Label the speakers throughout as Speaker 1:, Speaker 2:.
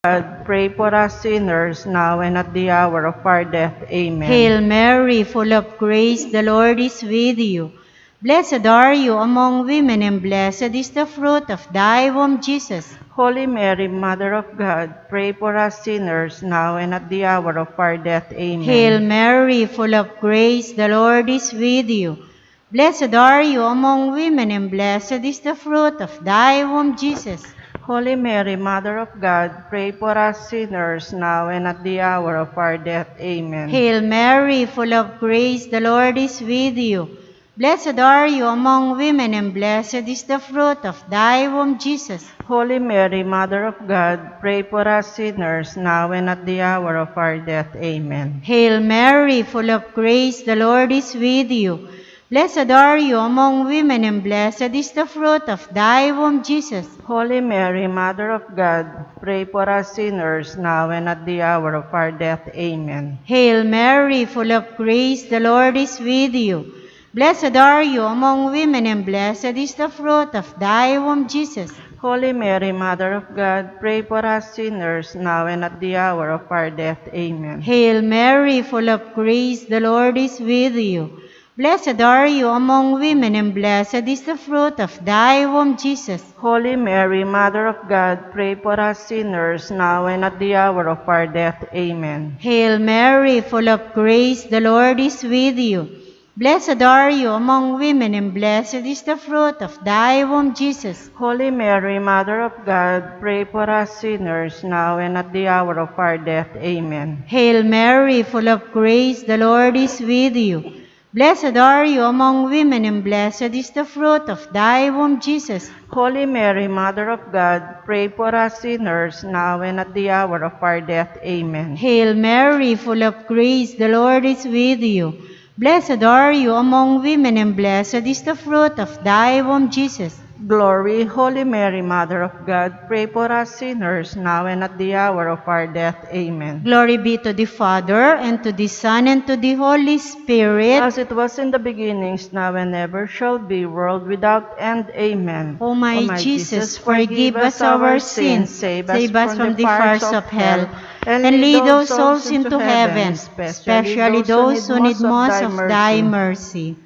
Speaker 1: God, pray for us sinners, now and at the hour of our death. Amen.
Speaker 2: Hail Mary, full of grace, the Lord is with you. Blessed are you among women, and blessed is the fruit of thy womb, Jesus.
Speaker 1: Holy Mary, Mother of God, pray for us sinners, now and at the hour of our death. Amen.
Speaker 2: Hail Mary, full of grace, the Lord is with you. Blessed are you among women, and blessed is the fruit of thy womb, Jesus.
Speaker 1: Holy Mary, Mother of God, pray for us sinners, now and at the hour of our death. Amen.
Speaker 2: Hail Mary, full of grace, the Lord is with you. Blessed are you among women, and blessed is the fruit of thy womb, Jesus.
Speaker 1: Holy Mary, Mother of God, pray for us sinners, now and at the hour of our death. Amen.
Speaker 2: Hail Mary, full of grace, the Lord is with you. Blessed are you among women, and blessed is the fruit of thy womb, Jesus.
Speaker 1: Holy Mary, Mother of God, pray for us sinners, now and at the hour of our death. Amen.
Speaker 2: Hail Mary, full of grace, the Lord is with you. Blessed are you among women, and blessed is the fruit of thy womb, Jesus.
Speaker 1: Holy Mary, Mother of God, pray for us sinners, now and at the hour of our death. Amen.
Speaker 2: Hail Mary, full of grace, the Lord is with you. Blessed are you among women, and blessed is the fruit of thy womb, Jesus.
Speaker 1: Holy Mary, Mother of God, pray for us sinners, now and at the hour of our death. Amen.
Speaker 2: Hail Mary, full of grace, the Lord is with you. Blessed are you among women, and blessed is the fruit of thy womb, Jesus.
Speaker 1: Holy Mary, Mother of God, pray for us sinners, now and at the hour of our death. Amen.
Speaker 2: Hail Mary, full of grace, the Lord is with you. Blessed are you among women, and blessed is the fruit of thy womb, Jesus.
Speaker 1: Holy Mary, Mother of God, pray for us sinners, now and at the hour of our death. Amen.
Speaker 2: Hail Mary, full of grace, the Lord is with you. Blessed are you among women, and blessed is the fruit of thy womb, Jesus.
Speaker 1: Glory, Holy Mary, Mother of God, pray for us sinners, now and at the hour of our death. Amen.
Speaker 2: Glory be to the Father, and to the Son, and to the Holy Spirit.
Speaker 1: As it was in the beginnings, now and ever shall be, world without end. Amen.
Speaker 2: O my Jesus, forgive us our sins, save us from the fires of hell, and lead those souls into heaven, especially those who need most of thy mercy.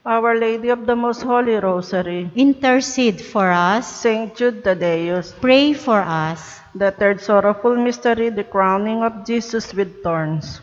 Speaker 1: Our Lady of the Most Holy Rosary,
Speaker 2: intercede for us.
Speaker 1: Saint Jude Thaddeus,
Speaker 2: pray for us.
Speaker 1: The third sorrowful mystery, the crowning of Jesus with thorns.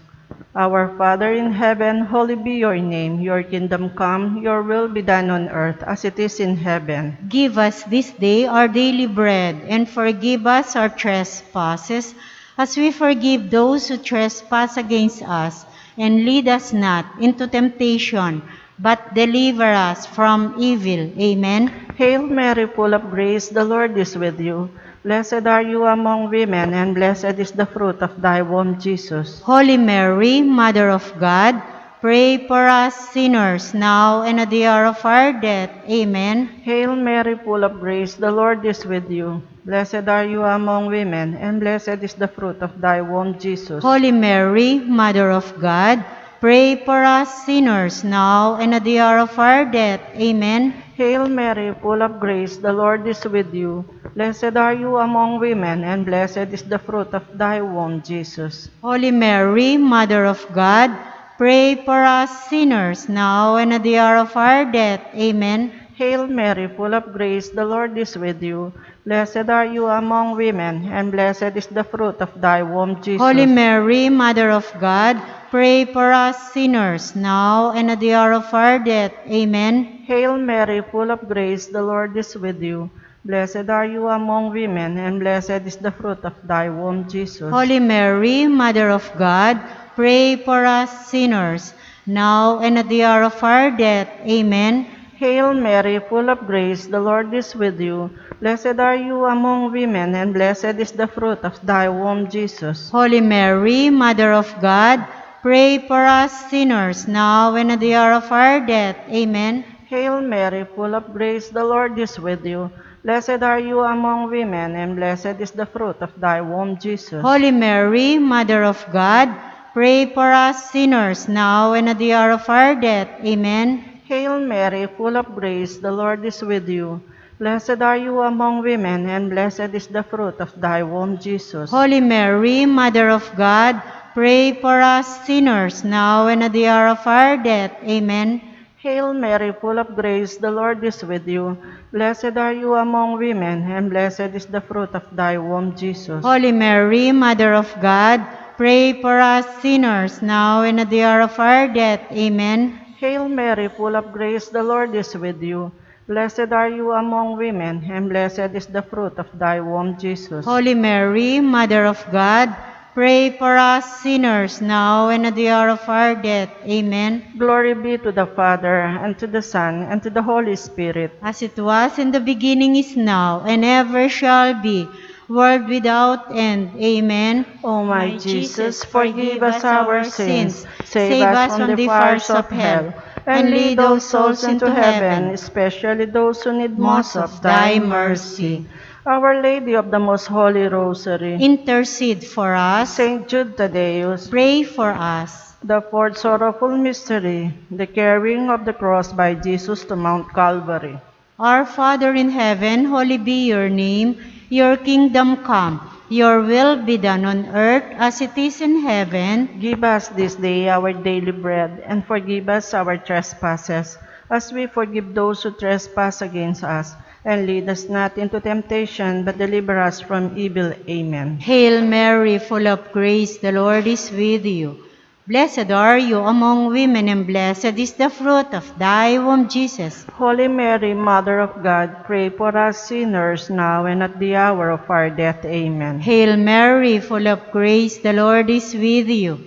Speaker 1: Our Father in heaven, hallowed be your name. Your kingdom come, your will be done on earth as it is in heaven.
Speaker 2: Give us this day our daily bread, and forgive us our trespasses, as we forgive those who trespass against us. And lead us not into temptation, but deliver us from evil. Amen.
Speaker 1: Hail Mary, full of grace, the Lord is with you. Blessed are you among women, and blessed is the fruit of thy womb, Jesus.
Speaker 2: Holy Mary, Mother of God, pray for us sinners, now and at the hour of our death. Amen.
Speaker 1: Hail Mary, full of grace, the Lord is with you. Blessed are you among women, and blessed is the fruit of thy womb, Jesus.
Speaker 2: Holy Mary, Mother of God, pray for us sinners, now and at the hour of our death. Amen.
Speaker 1: Hail Mary, full of grace, the Lord is with you. Blessed are you among women, and blessed is the fruit of thy womb, Jesus.
Speaker 2: Holy Mary, Mother of God, pray for us sinners, now and at the hour of our death. Amen.
Speaker 1: Hail Mary, full of grace, the Lord is with you. Blessed are you among women, and blessed is the fruit of thy womb, Jesus.
Speaker 2: Holy Mary, Mother of God, pray for us sinners, now and at the hour of our death. Amen.
Speaker 1: Hail Mary, full of grace, the Lord is with you. Blessed are you among women, and blessed is the fruit of thy womb, Jesus.
Speaker 2: Holy Mary, Mother of God, pray for us sinners, now and at the hour of our death. Amen.
Speaker 1: Hail Mary, full of grace, the Lord is with you. Blessed are you among women, and blessed is the fruit of thy womb, Jesus.
Speaker 2: Holy Mary, Mother of God, pray for us sinners, now and at the hour of our death. Amen.
Speaker 1: Hail Mary, full of grace, the Lord is with you. Blessed are you among women, and blessed is the fruit of thy womb, Jesus.
Speaker 2: Holy Mary, Mother of God, pray for us sinners, now and at the hour of our death. Amen.
Speaker 1: Hail Mary, full of grace, the Lord is with you. Blessed are you among women, and blessed is the fruit of thy womb, Jesus.
Speaker 2: Holy Mary, Mother of God, pray for us sinners, now and at the hour of our death. Amen.
Speaker 1: Hail Mary, full of grace, the Lord is with you. Blessed are you among women, and blessed is the fruit of thy womb, Jesus.
Speaker 2: Holy Mary, Mother of God, pray for us sinners, now and at the hour of our death. Amen.
Speaker 1: Hail Mary, full of grace, the Lord is with you. Blessed are you among women, and blessed is the fruit of thy womb, Jesus.
Speaker 2: Holy Mary, Mother of God, pray for us sinners, now and at the hour of our death. Amen.
Speaker 1: Glory be to the Father, and to the Son, and to the Holy Spirit.
Speaker 2: As it was in the beginning, is now, and ever shall be, world without end. Amen.
Speaker 1: O my Jesus, forgive us our sins, save us from the fires of hell, and lead those souls into heaven, especially those who need most of thy mercy. Our Lady of the Most Holy Rosary,
Speaker 2: Intercede for us.
Speaker 1: Saint Jude Thaddeus,
Speaker 2: Pray for us.
Speaker 1: the fourth sorrowful mystery, the carrying of the cross by Jesus to Mount Calvary.
Speaker 2: Our Father in heaven, holy be your name. Your kingdom come. Your will be done on earth as it is in heaven.
Speaker 1: Give us this day our daily bread, and forgive us our trespasses, as we forgive those who trespass against us. And lead us not into temptation, but deliver us from evil. Amen.
Speaker 2: Hail Mary, full of grace, the Lord is with you. Blessed are you among women, and blessed is the fruit of thy womb, Jesus.
Speaker 1: Holy Mary, Mother of God, pray for us sinners, now and at the hour of our death. Amen.
Speaker 2: Hail Mary, full of grace, the Lord is with you.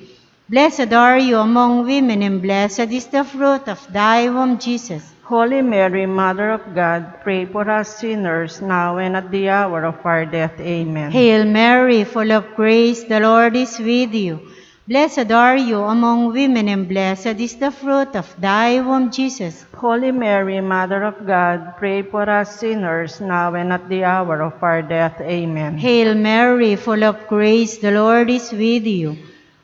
Speaker 2: Blessed are you among women, and blessed is the fruit of thy womb, Jesus.
Speaker 1: Holy Mary, Mother of God, pray for us sinners, now and at the hour of our death. Amen.
Speaker 2: Hail Mary, full of grace, the Lord is with you. Blessed are you among women, and blessed is the fruit of thy womb, Jesus.
Speaker 1: Holy Mary, Mother of God, pray for us sinners, now and at the hour of our death. Amen.
Speaker 2: Hail Mary, full of grace, the Lord is with you.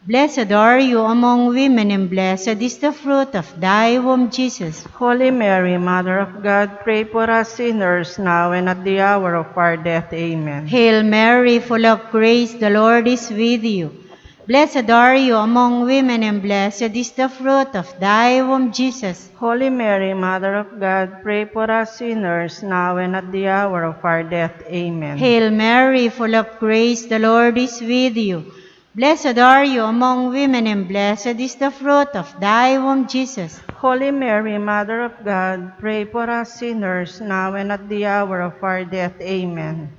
Speaker 2: Blessed are you among women, and blessed is the fruit of thy womb, Jesus.
Speaker 1: Holy Mary, Mother of God, pray for us sinners, now and at the hour of our death. Amen.
Speaker 2: Hail Mary, full of grace, the Lord is with you. Blessed are you among women, and blessed is the fruit of thy womb, Jesus.
Speaker 1: Holy Mary, Mother of God, pray for us sinners, now and at the hour of our death. Amen.
Speaker 2: Hail Mary, full of grace, the Lord is with you. Blessed are you among women, and blessed is the fruit of thy womb, Jesus.
Speaker 1: Holy Mary, Mother of God, pray for us sinners, now and at the hour of our death. Amen.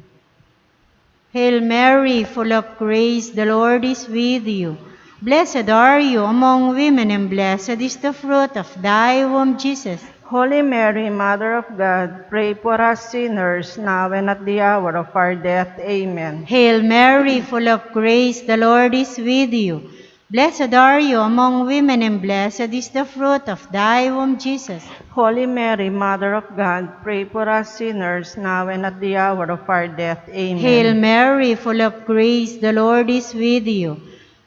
Speaker 2: Hail Mary, full of grace, the Lord is with you. Blessed are you among women, and blessed is the fruit of thy womb, Jesus.
Speaker 1: Holy Mary, Mother of God, pray for us sinners, now and at the hour of our death. Amen.
Speaker 2: Hail Mary, full of grace, the Lord is with you. Blessed are you among women, and blessed is the fruit of thy womb, Jesus.
Speaker 1: Holy Mary, Mother of God, pray for us sinners, now and at the hour of our death. Amen.
Speaker 2: Hail Mary, full of grace, the Lord is with you.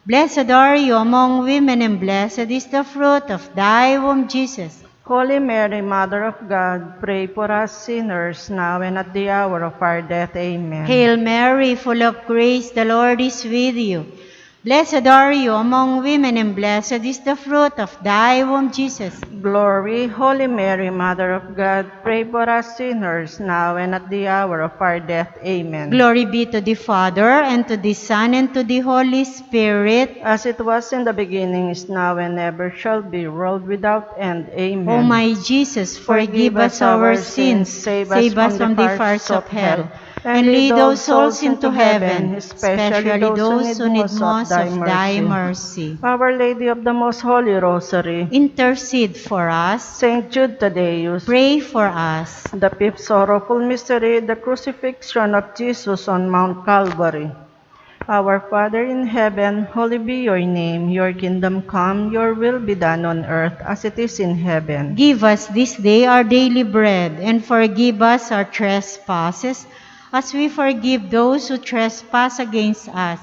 Speaker 2: Blessed are you among women, and blessed is the fruit of thy womb, Jesus.
Speaker 1: Holy Mary, Mother of God, pray for us sinners, now and at the hour of our death. Amen.
Speaker 2: Hail Mary, full of grace, the Lord is with you. Blessed are you among women, and blessed is the fruit of thy womb, Jesus.
Speaker 1: Glory, Holy Mary, Mother of God, pray for us sinners, now and at the hour of our death. Amen.
Speaker 2: Glory be to the Father, and to the Son, and to the Holy Spirit.
Speaker 1: As it was in the beginning, is now, and ever shall be, world without end. Amen.
Speaker 2: O my Jesus, forgive us our sins, save us from the fires of hell, and lead those souls into heaven, especially those who need most of thy mercy.
Speaker 1: Our Lady of the Most Holy Rosary,
Speaker 2: Intercede for us.
Speaker 1: Saint Jude Thaddeus,
Speaker 2: Pray for us.
Speaker 1: the fifth sorrowful mystery, the crucifixion of Jesus on Mount Calvary. Our Father in heaven, holy be your name. Your kingdom come, your will be done on earth as it is in heaven.
Speaker 2: Give us this day our daily bread, and forgive us our trespasses, as we forgive those who trespass against us.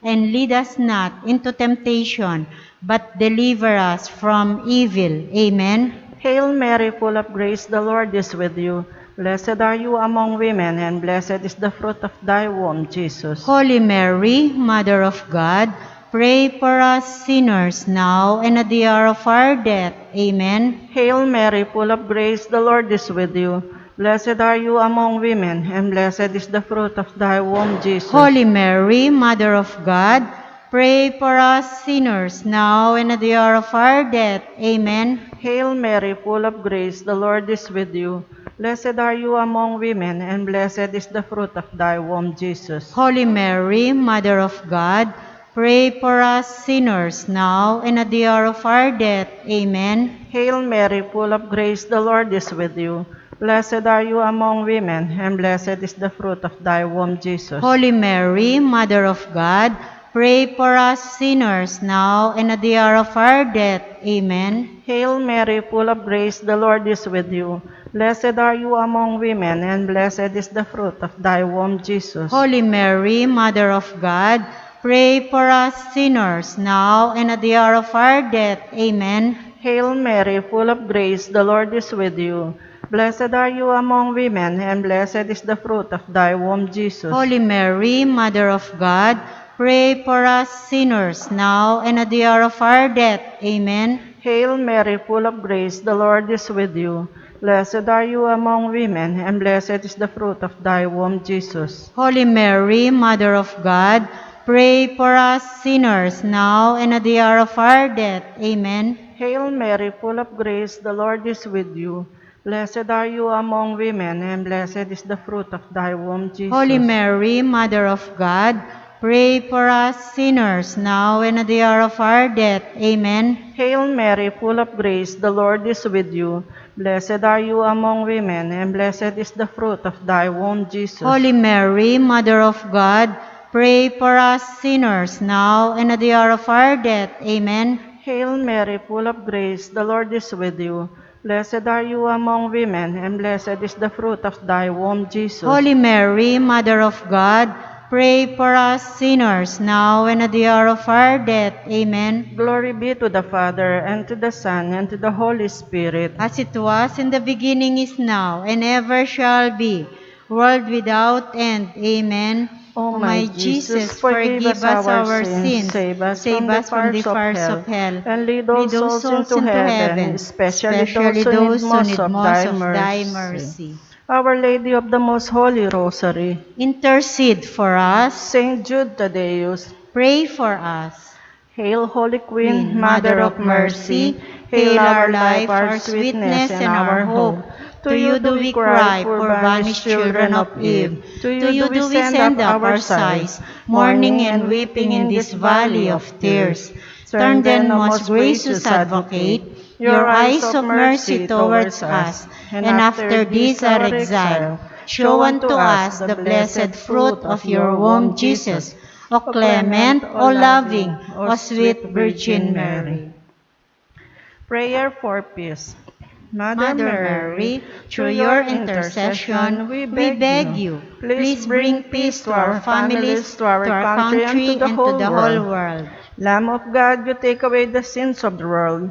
Speaker 2: And lead us not into temptation, but deliver us from evil. Amen.
Speaker 1: Hail Mary, full of grace, the Lord is with you. Blessed are you among women, and blessed is the fruit of thy womb, Jesus.
Speaker 2: Holy Mary, Mother of God, pray for us sinners now and at the hour of our death. Amen.
Speaker 1: Hail Mary, full of grace, the Lord is with you. Blessed are you among women, and blessed is the fruit of thy womb, Jesus.
Speaker 2: Holy Mary, Mother of God, pray for us sinners now and at the hour of our death. Amen.
Speaker 1: Hail Mary, full of grace, the Lord is with you. Blessed are you among women, and blessed is the fruit of thy womb, Jesus.
Speaker 2: Holy Mary, Mother of God, pray for us sinners now and at the hour of our death. Amen.
Speaker 1: Hail Mary, full of grace, the Lord is with you. Blessed are you among women, and blessed is the fruit of thy womb, Jesus.
Speaker 2: Holy Mary, Mother of God, pray for us sinners now and at the hour of our death. Amen.
Speaker 1: Hail Mary, full of grace, the Lord is with you. Blessed are you among women, and blessed is the fruit of thy womb, Jesus.
Speaker 2: Holy Mary, Mother of God, pray for us sinners now and at the hour of our death. Amen.
Speaker 1: Hail Mary, full of grace, the Lord is with you. Blessed are you among women, and blessed is the fruit of thy womb, Jesus.
Speaker 2: Holy Mary, Mother of God, pray for us sinners now and at the hour of our death. Amen.
Speaker 1: Hail Mary, full of grace, the Lord is with you. Blessed are you among women, and blessed is the fruit of thy womb, Jesus.
Speaker 2: Holy Mary, Mother of God, pray for us sinners now and at the hour of our death. Amen.
Speaker 1: Hail Mary, full of grace, the Lord is with you. Blessed are you among women, and blessed is the fruit of thy womb, Jesus.
Speaker 2: Holy Mary, Mother of God, pray for us sinners now and at the hour of our death. Amen.
Speaker 1: Hail Mary, full of grace, the Lord is with you. Blessed are you among women, and blessed is the fruit of thy womb, Jesus.
Speaker 2: Holy Mary, Mother of God, pray for us sinners now and at the hour of our death. Amen.
Speaker 1: Hail Mary, full of grace, the Lord is with you. Blessed are you among women, and blessed is the fruit of thy womb, Jesus.
Speaker 2: Holy Mary, Mother of God, pray for us sinners now and at the hour of our death. Amen.
Speaker 1: Glory be to the Father, and to the Son, and to the Holy Spirit.
Speaker 2: As it was in the beginning, is now, and ever shall be, world without end. Amen.
Speaker 1: O my Jesus, forgive us our sins, save us from the fires of hell, and lead all souls into heaven, especially those who need most of thy mercy. Our Lady of the Most Holy Rosary,
Speaker 2: intercede for us.
Speaker 1: Saint Jude Thaddeus,
Speaker 2: pray for us.
Speaker 1: Hail, Holy Queen, Mother of Mercy, hail our life, our sweetness, and our hope. To you do we cry, poor banished children of Eve. To you do we send up our sighs, mourning and weeping in this valley of tears. Turn then, most gracious Advocate, your eyes of mercy towards us, and after this our exile, show unto us the blessed fruit of your womb, Jesus. O clement, O loving, O sweet Virgin Mary. Prayer for peace. Mother Mary, through your intercession, we beg you, please bring peace to our families, to our country, and to the whole world. Lamb of God, you take away the sins of the world.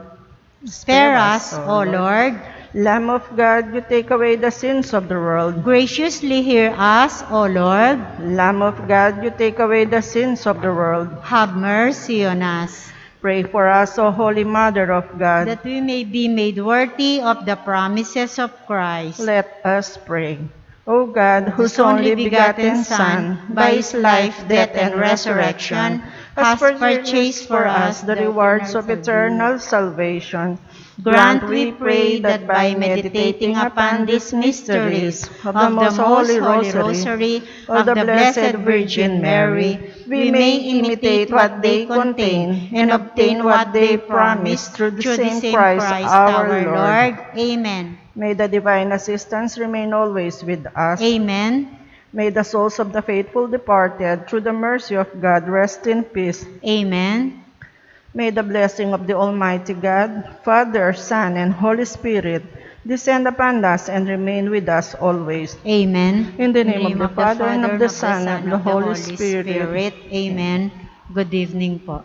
Speaker 2: Spare us, O Lord.
Speaker 1: Lamb of God, you take away the sins of the world.
Speaker 2: Graciously hear us, O Lord.
Speaker 1: Lamb of God, you take away the sins of the world.
Speaker 2: Have mercy on us.
Speaker 1: Pray for us, O Holy Mother of God,
Speaker 2: that we may be made worthy of the promises of Christ.
Speaker 1: Let us pray. O God, whose only begotten Son, by his life, death, and resurrection, has purchased for us the rewards of eternal salvation, grant, we pray, that by meditating upon these mysteries of the Most Holy Rosary of the Blessed Virgin Mary, we may imitate what they contain and obtain what they promise through the same Christ our Lord.
Speaker 2: Amen.
Speaker 1: May the divine assistance remain always with us.
Speaker 2: Amen.
Speaker 1: May the souls of the faithful departed, through the mercy of God, rest in peace.
Speaker 2: Amen.
Speaker 1: May the blessing of the Almighty God, Father, Son, and Holy Spirit descend upon us and remain with us always.
Speaker 2: Amen.
Speaker 1: In the name of the Father, and of the Son, and of the Holy Spirit.
Speaker 2: Amen. Good evening po.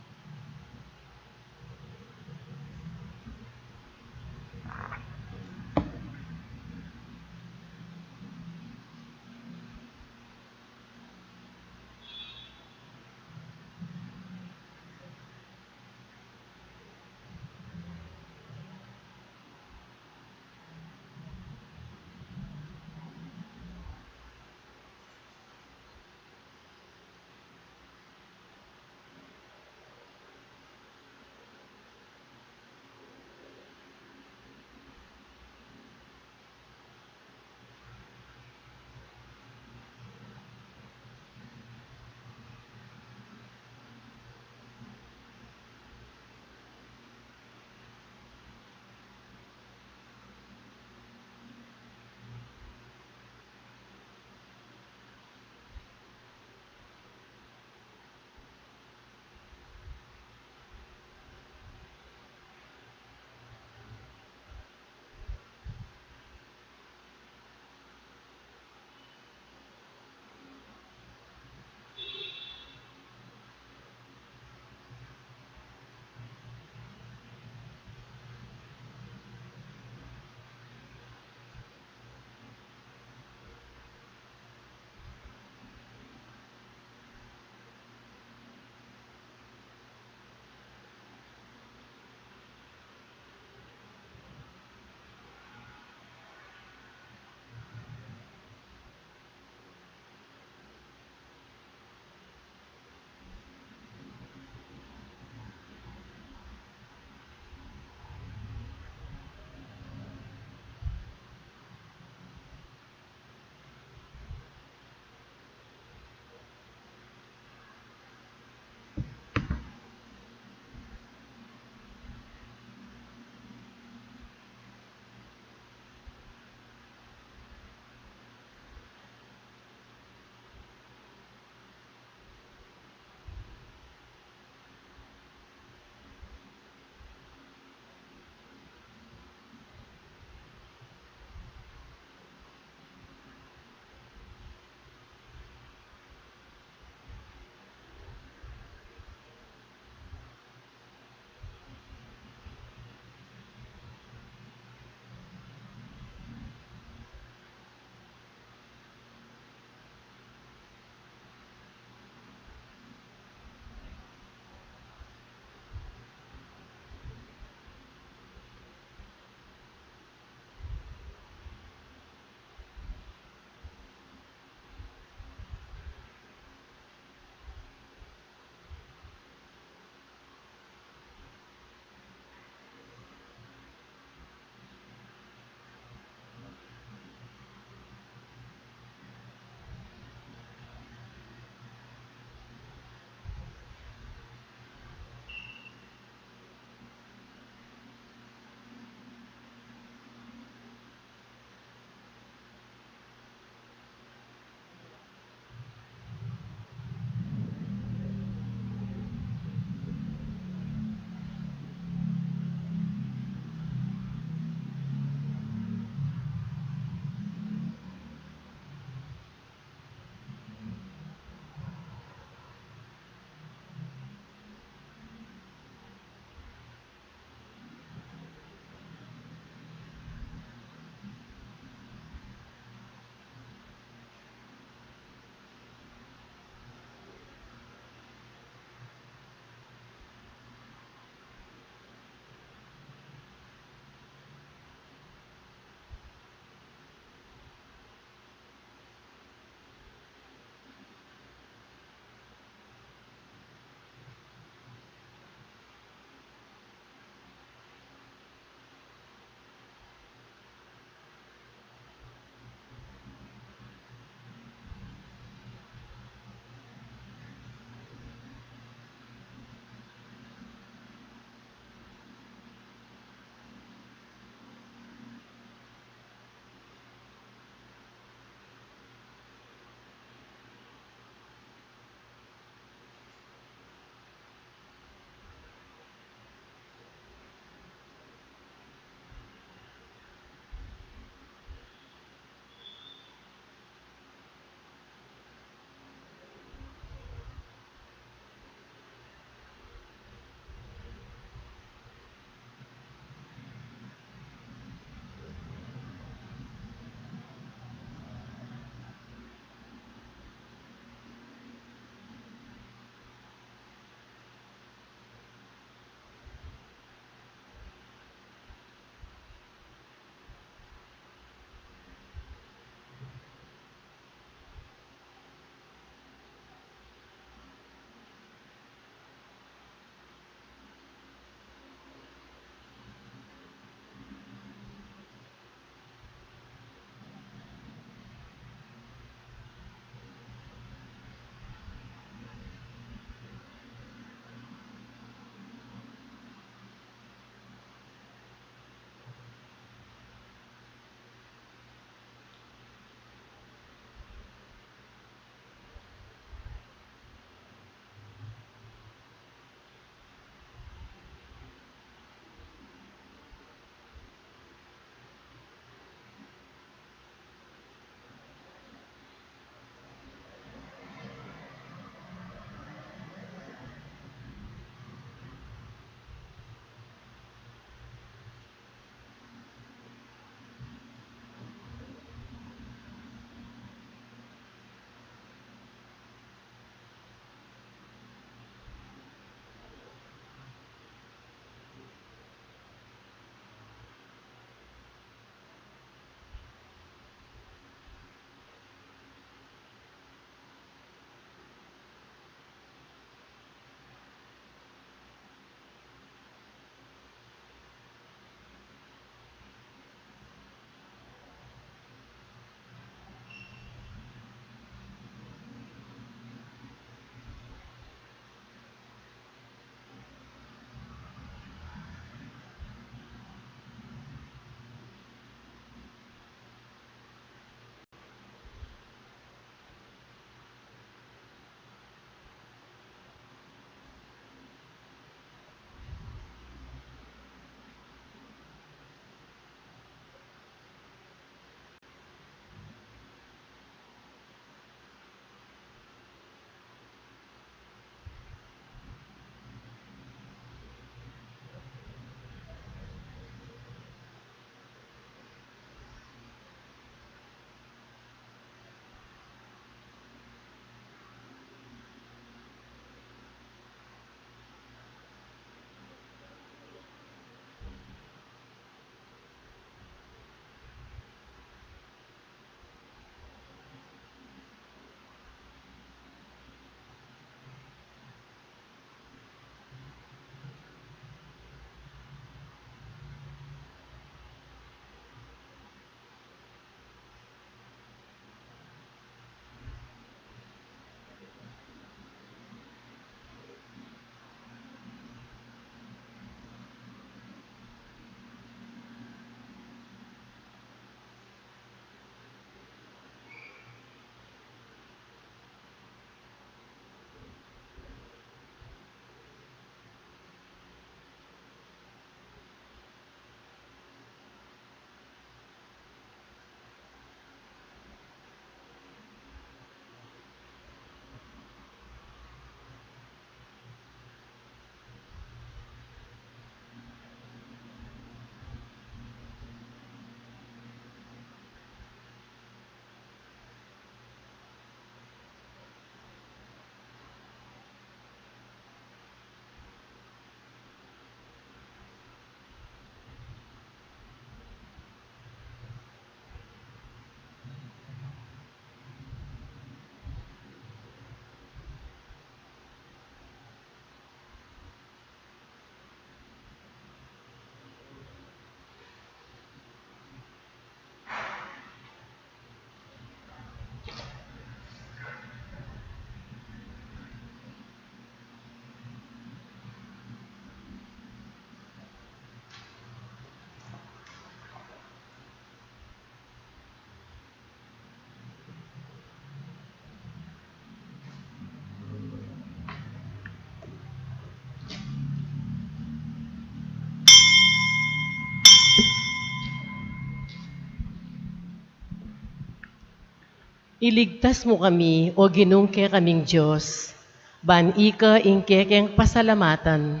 Speaker 3: Iligtas mo kami, o ginungke kaming Diyos. Ban ika ingke keng pasalamatan,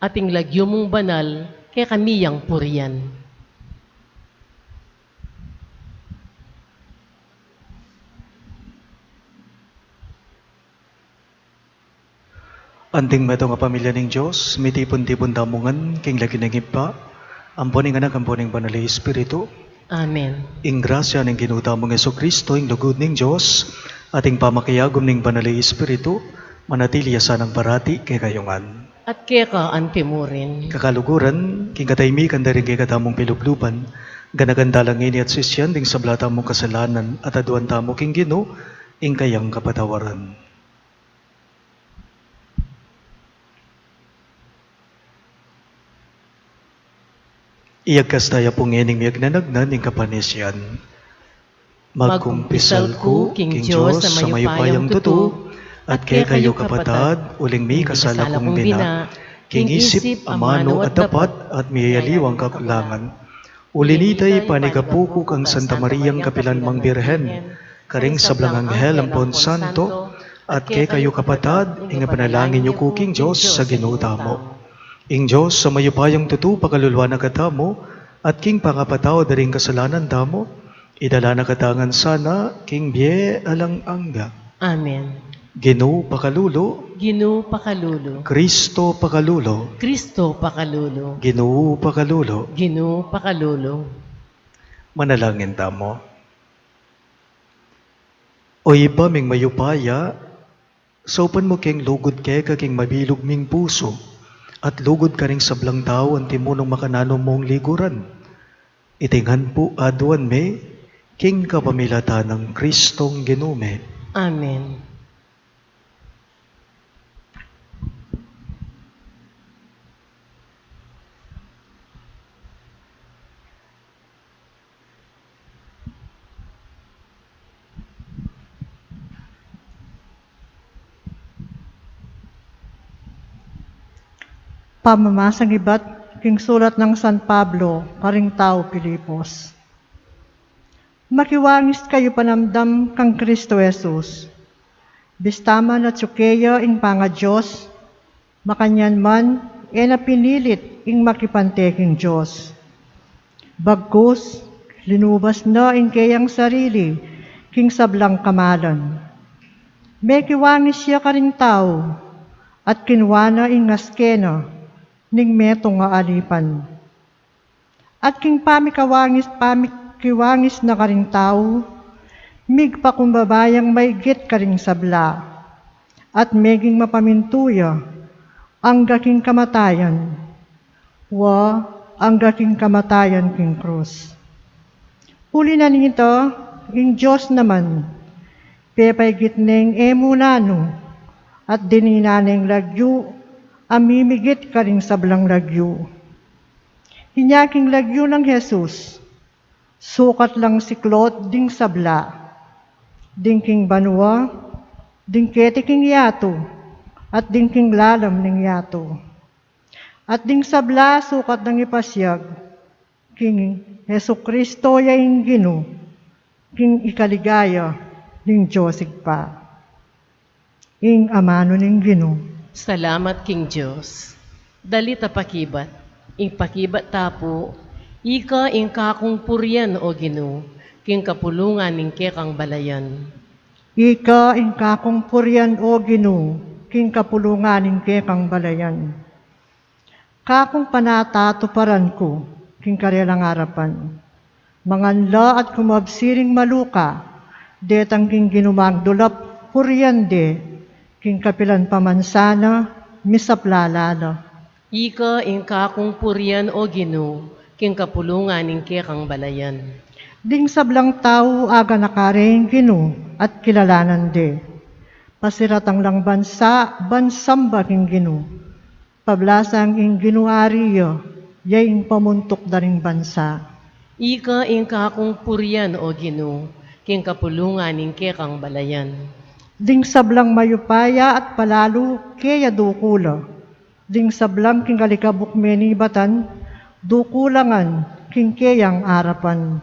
Speaker 3: ating lagyo mong banal, kay kami yang purian.
Speaker 4: Anting meto nga pamilya ng Diyos, mitipon-tipon damungan, king lagi ng ipa, amponing anak, amponing banal na Espiritu,
Speaker 3: Amen.
Speaker 4: ing grasya ng ginutamong Yeso Kristo, ing lugod ng Diyos, ating pamakiyagom ng banal na Espiritu, manatili asan ng parati kay kayungan.
Speaker 3: At kaya ka antimurin.
Speaker 4: Kakaluguran, king kataymikan da rin kay katamong pilubluban, ganagandalang ini at sisyan, ding sablata mong kasalanan, at aduan tamo king Gino, ing kayang kapatawaran. Iyagkas tayo pong ining miyag nanagnan ng kapanisyan. Magkumpisal ko, King Diyos, sa mayupayang tuto, at kaya kayo kapatad, uling may kasala kong bina, King isip, amano at dapat, at miyayaliwang kakulangan. Ulinitay panigapuko kang Santa Mariang Kapilan Mang Birhen, karing sablang anghel ampon santo, at kaya kayo kapatad, inga panalangin niyo ko, King Diyos, sa ginuta mo. Ing Diyos, sa mayupayang tutu, pagalulwa na katamo, at king pangapataw daring kasalanan damo, idala na katangan sana, king bie alang angga.
Speaker 3: Amen.
Speaker 4: Gino pakalulo,
Speaker 3: Gino pakalulo.
Speaker 4: Kristo pakalulo,
Speaker 3: Kristo pakalulo.
Speaker 4: Gino pakalulo.
Speaker 3: Gino pakalulo.
Speaker 4: Manalangin tamo. O iba ming mayupaya, saupan mo king lugod ke king mabilog ming puso, at lugod ka ring sablang tao ang timunong makanano mong liguran. Itinghan po aduan me, king kapamilata ng Kristong ginume.
Speaker 3: Amen.
Speaker 5: Pamamasang iba't king sulat ng San Pablo, karing tao Pilipos. Makiwangis kayo panamdam kang Kristo Jesus. Bistama na tsukeyo ing panga Diyos, makanyan man, napinilit ing makipante king Diyos. Bagkus, linubas na ing kayang sarili, king sablang kamalan. May kiwangis siya karing tao, at kinwana ing askena, ning metong nga alipan. At king pamikiwangis na karing tao, migpa kumbabayang maigit karing sabla, at meging mapamintuya, ang gaking kamatayan, ang gaking kamatayan king krus. Uli na nito, ing Diyos naman, pepaygit neng emunano, at dininaneng lagyo, amimigit ka rin sablang lagyo. Hinyaking lagyo ng Jesus, sukat lang siklot ding sabla, ding king banwa, ding ketiking yato, at ding king lalam ng yato. At ding sabla sukat ng ipasyag, king Hesu Kristo yaing Gino, king ikaligaya ning Diyosig pa. Ing amano ning Gino.
Speaker 3: Salamat King Diyos. Dalita pakibat, ing pakibat tapo, ika ing kakong puryan o Gino, king kapulungan ing kekang balayan.
Speaker 5: Ika ing kakong puryan o Gino, king kapulungan ing kekang balayan. Kakong panatatuparan ko, king karelang harapan. Manganla at kumabsiring maluka, detang king ginumagdulap puryan de, king kapilan pamansana, misaplalala.
Speaker 3: Ika ing kakong puryan o Gino, king kapulungan ing kekang balayan.
Speaker 5: Ding sablang tao aga nakareng Gino, at kilalanan de. Pasiratang lang bansamba king Gino. Pablasang ing Ginoariyo, yaing pamuntok daring bansa.
Speaker 3: Ika ing kakong puryan o Gino, king kapulungan ing kekang balayan.
Speaker 5: Ding sablang mayupaya at palalo kaya dukula. Ding sablang king kalikabuk menibatan, dukulangan king kayang arapan.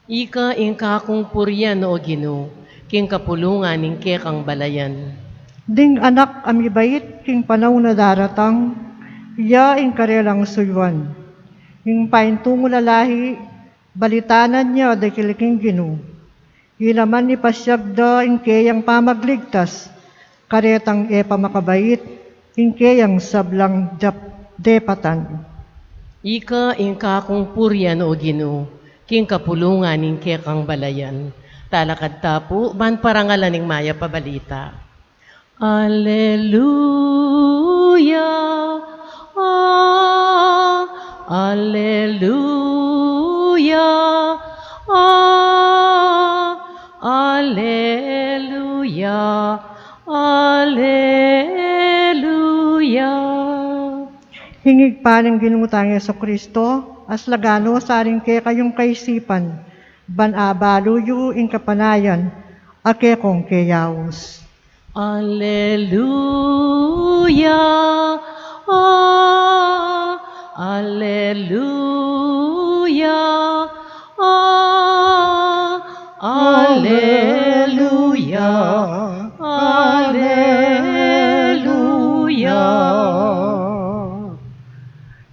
Speaker 3: Ika ing kakong puryan o Gino, king kapulungan ning kekang balayan.
Speaker 5: Ding anak amibait king panahon na daratang, iya ing karelang suywan. Ing paintungo lalahi, balitanan niya dakilaking ginu. Hilaman ni pasyagda ing kayang pamagligtas, karetang pamakabait, ing kayang sablang depatan.
Speaker 3: Ika ing kakong puryan o Ginoo, king kapulungan ning kekang balayan. Talakad tapo, ban parangalan ning maya pabalita. Alleluia, alleluia, alleluia, alleluia.
Speaker 5: Hingig pa ng ginutang Jesucristo, as lagano sa aring kayong kaisipan, banabaluyo ing kapanayan, akekong kayawos.
Speaker 3: Alleluia, alleluia, alleluia, alleluia.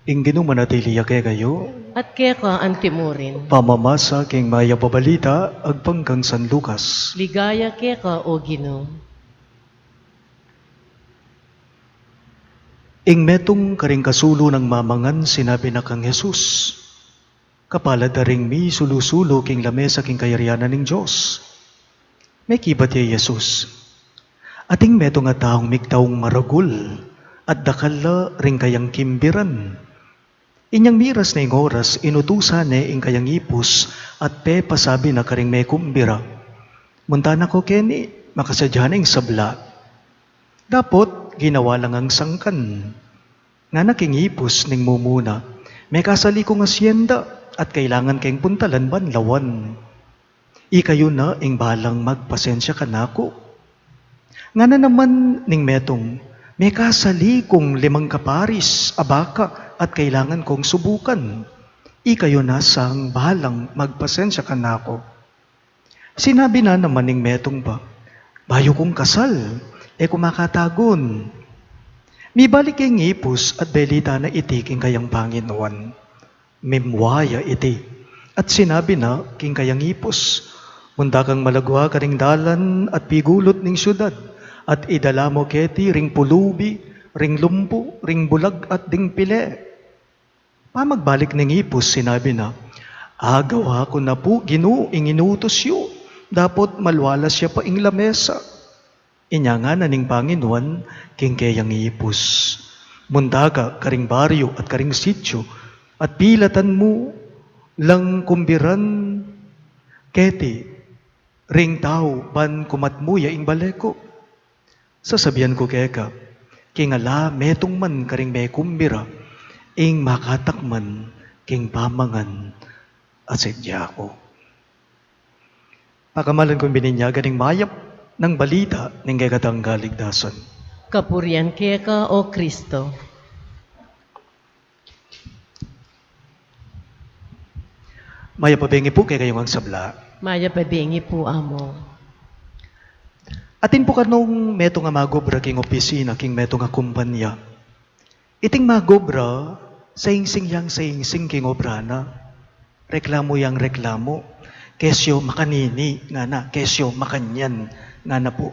Speaker 4: Ing ginumanatili kayo,
Speaker 3: At keka ang timurin,
Speaker 4: pamamasa king maya pabalita, agpangkang San Lucas.
Speaker 3: ligaya keka o Ginoo.
Speaker 4: Ing metong karing kasulo ng mamangan sinabi na kang Jesus, kapalad daring mi sulusulo king lamesa king kayarianan ng Diyos. May kibat ya Jesus. Ating meto nga taong migtaong maragul, at dakala ring kayang kimbiran. Inyang miras na ing oras, inutusan ing kayang ipus, at pasabi na karing may kumbira. Muntana ko keni, makasadya na ing sabla. Dapot, ginawa lang ang sangkan. Nga naking ipus ning mumuna, may kasali kong asyenda, at kailangan kayong puntalan banlawan. Ikayo na ing balang magpasensya ka nako. Nga na naman ning metong, may kasali kong 5 kaparis, abaka, at kailangan kong subukan. Ikayo na sang balang magpasensya ka nako. Sinabi na naman ning metong ba, bayo kong kasal, kumakatagon. Mibalik kay ngipus at belita na itiking kayang Panginoon. Memwaya iti. At sinabi na king kayang ipus, munda kang malagwa ka ring dalan at pigulot ning syudad, at idala mo keti ring pulubi, ring lumpo, ring bulag at ding pile. Pamagbalik ning ipus, sinabi na, agawa ko na po Ginoo ing inutos yu, dapot malwalas siya pa ing lamesa. Inya nga na ning Panginoon, king kayang ipus. Mundaga karing baryo at karing sityo, at pilatan mo lang kumbiran, keti, ring tao ban kumatmuya ing baleko. Sasabihan ko keka, kingala metong man karing may kumbira, ing makatakman, king pamangan, at sedya ko. Pakamalan kong bininyaga ning mayap ng balita ng kagatang kaligtasan.
Speaker 3: Kapurian keka o Kristo.
Speaker 4: Maya pabengi po kay kayong ang sabla.
Speaker 3: Maya pabingi po amo.
Speaker 4: Atin po kanong meto nga magobra king opisina, king meto nga kumpanya. Iting magobra, saing-sing yang saing-sing king obrana. Reklamo yang reklamo. Kesyo makanini, nga na. Kesyo makanyan, nga na po.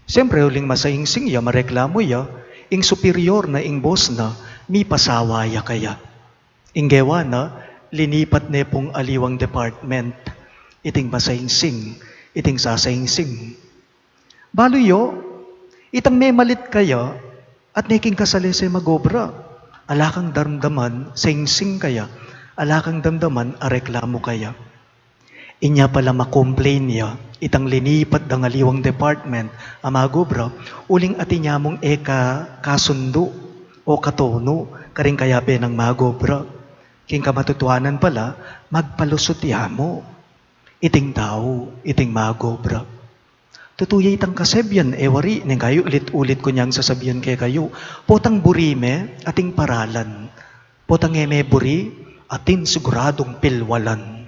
Speaker 4: Siyempre, uling masaing-sing ya, mareklamo ya, ing superior na ing boss na, mi pasawa ya kaya. Ing gewa na, linipat ne pong aliwang department. Iting masaing-sing, iting sasaing-sing. Baluyo, itang may malit kaya, at neking kasali sa magobra. Alakang damdaman, saing-sing kaya, alakang damdaman, areklamo kaya. Inya pala makomplain niya, itang linipat ng aliwang department, amagobra, uling atinya mong kasundo o katono, karing kaya ng magobra. King kamatutuanan pala, magpalusot mo. Iting tao, iting magobra. Tutuya itang kasebyan, wari, neng kayo, ulit-ulit ko niyang sasabihan kay kayo, potang burime, ating paralan. Potang buri, atin siguradong pilwalan.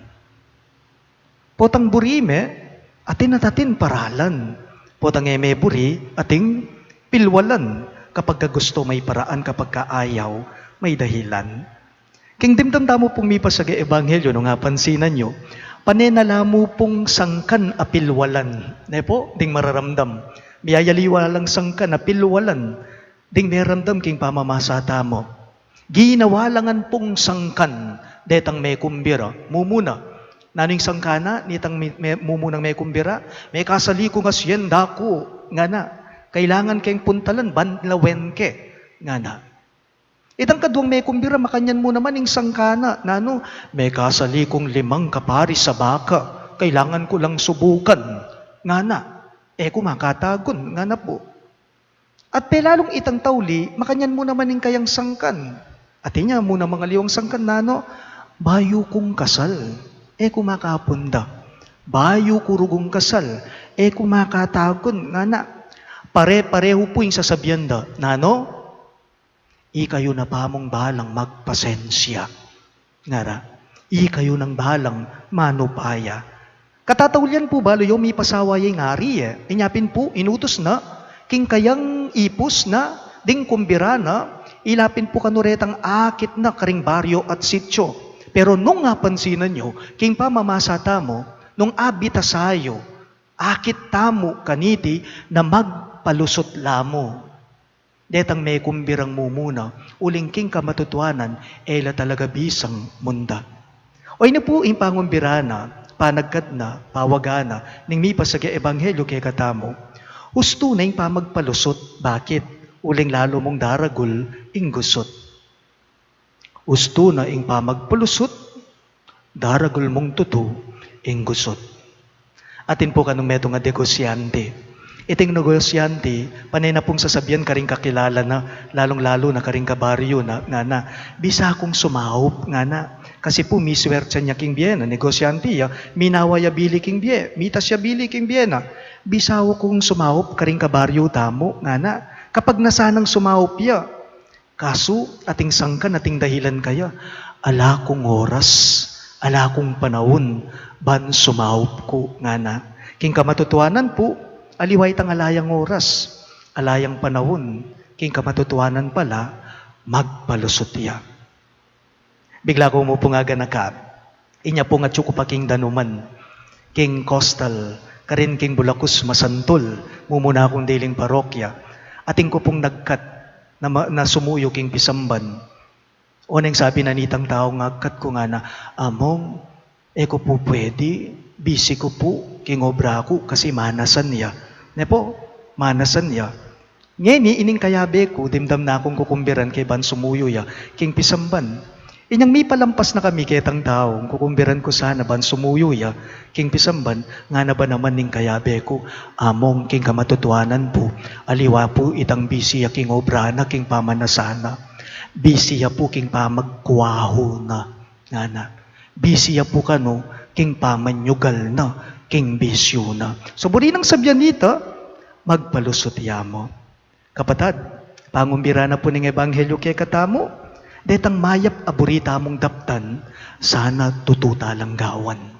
Speaker 4: Potang burime, Atin atatin paralan. Potang emeburi, ating pilwalan. Kapag gusto may paraan, kapag kaayaw, may dahilan. King dimdamdamo pong mi pasagi ebanghelyo, no nga pansinan nyo, panenala mo pong sangkan apilwalan. Ne po, ding mararamdam. Miyayaliwa lang sangkan apilwalan. Ding meramdam king pamamasata mo. Ginawalangan pong sangkan, detang may kumbira, mumuna. Naning sangkana, nitang mumunang may kumbira, may kasali ko nga siyen, dako, nga na. Kailangan kayong puntalan, banlawen ke, nga na. Itang kadwang may kumbira, makanyan mo naman yung sangkana, nano, may kasali kong 5 kaparis sa baka, kailangan ko lang subukan, nga na. Kumakatagon, nga na po. At pelalong itang tawli, makanyan mo naman yung kayang sangkan. At inya muna mga liwang sangkan, nano, bayo kong kasal. Kumakapunda. Bayo kurugong kasal. Kumakatagon. Nga na. Pare-pareho po yung sasabihan da. Nano? Ikayo na pamong bahalang magpasensya. Ngara. Ikayo ng bahalang manupaya. Katataulian po ba, yung may pasawa yung ngari Inyapin po, inutos na. King kayang ipos na. Ding kumbira na. Ilapin po kanuretang akit na karing baryo at sityo. Pero nung nga pansinan nyo, king pamamasata mo, nung abita sayo, akit tamo kaniti na magpalusot lamo. Detang may kumbirang mumuna, uling king kamatutuanan, ela talaga bisang munda. O ina po yung pangumbirana, panagkad na, pawagana, ning mi pasagi ebanghelyo kay katamo, husto na yung pamagpalusot. Bakit? Uling lalo mong daragul, ing gusot. Usto na ing pamagpalusot, daragul mong tuto, ing gusot. Atin po kanong meto nga negosyante. Iting negosyante, panay na pong sasabihan karing kakilala na, lalong-lalo na karing kabaryo na, nga na, bisa akong sumahop, nga na. Kasi po, miswertsa niya king biyena, negosyante ya, minawaya bili king biye, mitas ya bili king biyena. Bisa akong sumahop karing kabaryo tamo, nga na. Kapag nasanang sumahop ya, kaso, ating sangkan, ating dahilan kaya, ala kong oras, ala kong panahon, ban sumaup ko, nga na. King kamatutuanan po, aliway tang alayang oras, alayang panahon, king kamatutuanan pala, magpalusot ya. Bigla ko mo po nga ganakab, inya po nga tsuko pa king danuman, king coastal, karin king bulakus masantol, mumuna akong diling parokya, ating ko pong nagkat, na sumuyo king pisamban. O nang sabi na nitang tao nga kat ko nga na, among, ko po pwede, busy ko po, king obra ko, kasi manasan niya. Ne po, manasan niya. Ngeni, ining kayabe ko, dimdam na akong kukumbiran kay ban sumuyo ya, king pisamban. Inyang may palampas na kami ketang tao, kukumbiran ko sana ban sumuyo ya, king pisamban, nga na ba naman ning kayabe ko, among king kamatutuanan po, aliwa po itang busy ya king obrana, king pamanasana, busy ya po king pamagkuwaho na, nga na, busy ya po kano, king pamanyugal na, king bisyo na. So, buri nang sabyan nito, magpalusot ya mo. Kapatad, pangumbira na po ning ebanghelyo kay katamo, detang mayap aburita mong daptan, sana tututa lang gawan.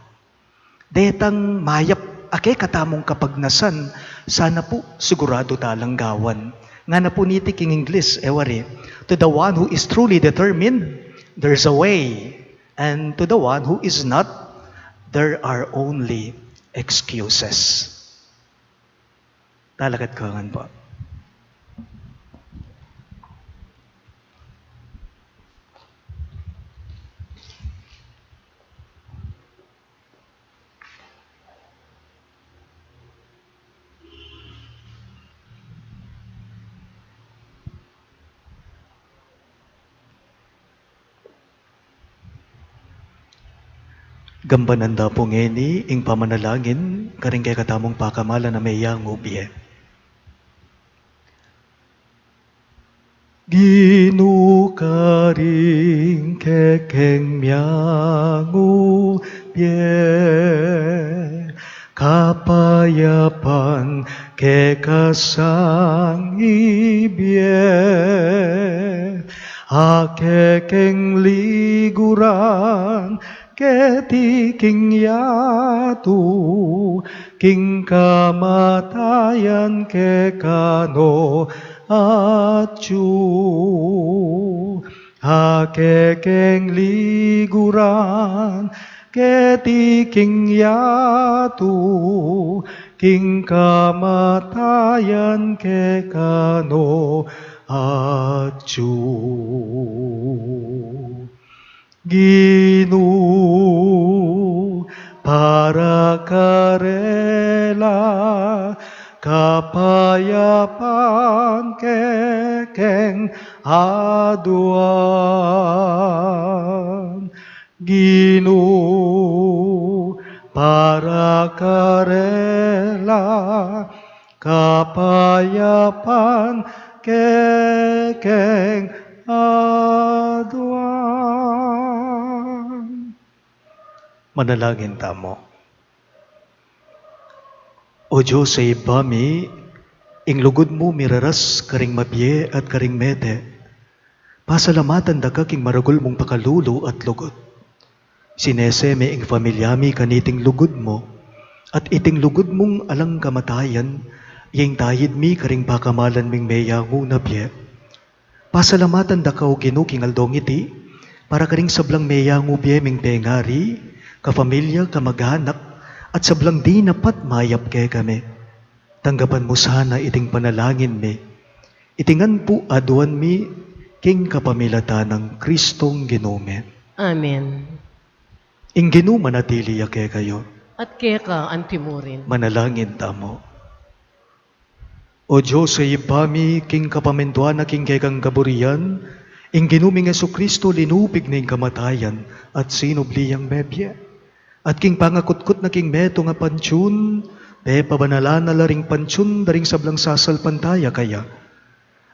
Speaker 4: Detang mayap ake katamong kapagnasan, sana po sigurado talang gawan. Nga na po niti king English, ewari, to the one who is truly determined, there's a way. And to the one who is not, there are only excuses. Talagat ko nga po. Gambananda po ngeni, ing pamanalangin, karing kay katamong pakamala na Meyangu-bie. Ginukaring kekeng Meyangu-bie, kapayapan kekasang ibie, akekeng liguran, keti king yatu, king kamatayan ke kano atyu. Hakekeng liguran, keti king yatu, king kamatayan ke kano atyu. Ginu para karela, kapayapan kekeng aduan. Ginu para karela, kapayapan kekeng aduan. Manalangin tamo. O Diyos sa ibami, ing lugod mo miraras karing mabye at karing mete, pasalamatan da ka king maragol mong pakalulo at lugod. Sineseme ing familyami kaniting lugod mo, at iting lugod mong alang kamatayan, yung tayid mi karing pakamalan ming Meyangu-bie. Pasalamatan da ka o ginuking aldong iti, para karing sablang Meyangu-bie ming pengari, kafamilya, kamag-anak, at sablang di napat mayap ke kami. Tanggapan mo sana iting panalangin mi. Itingan po aduan mi, king kapamilata ng Kristong Ginume.
Speaker 3: Amen.
Speaker 4: Ing Ginu manatili ke kayo.
Speaker 3: At keka antimurin.
Speaker 4: Manalangin tamo. O Diyos sa ibami, king kapamentuan na king kekang kaburian, ing Ginuming Jesu-Kristo linupig na ing kamatayan at sinubliyang bebye. At king pangakutkot na king meto nga pansyon, pabanala na laring pansyon daring sablang sasal pantaya kaya.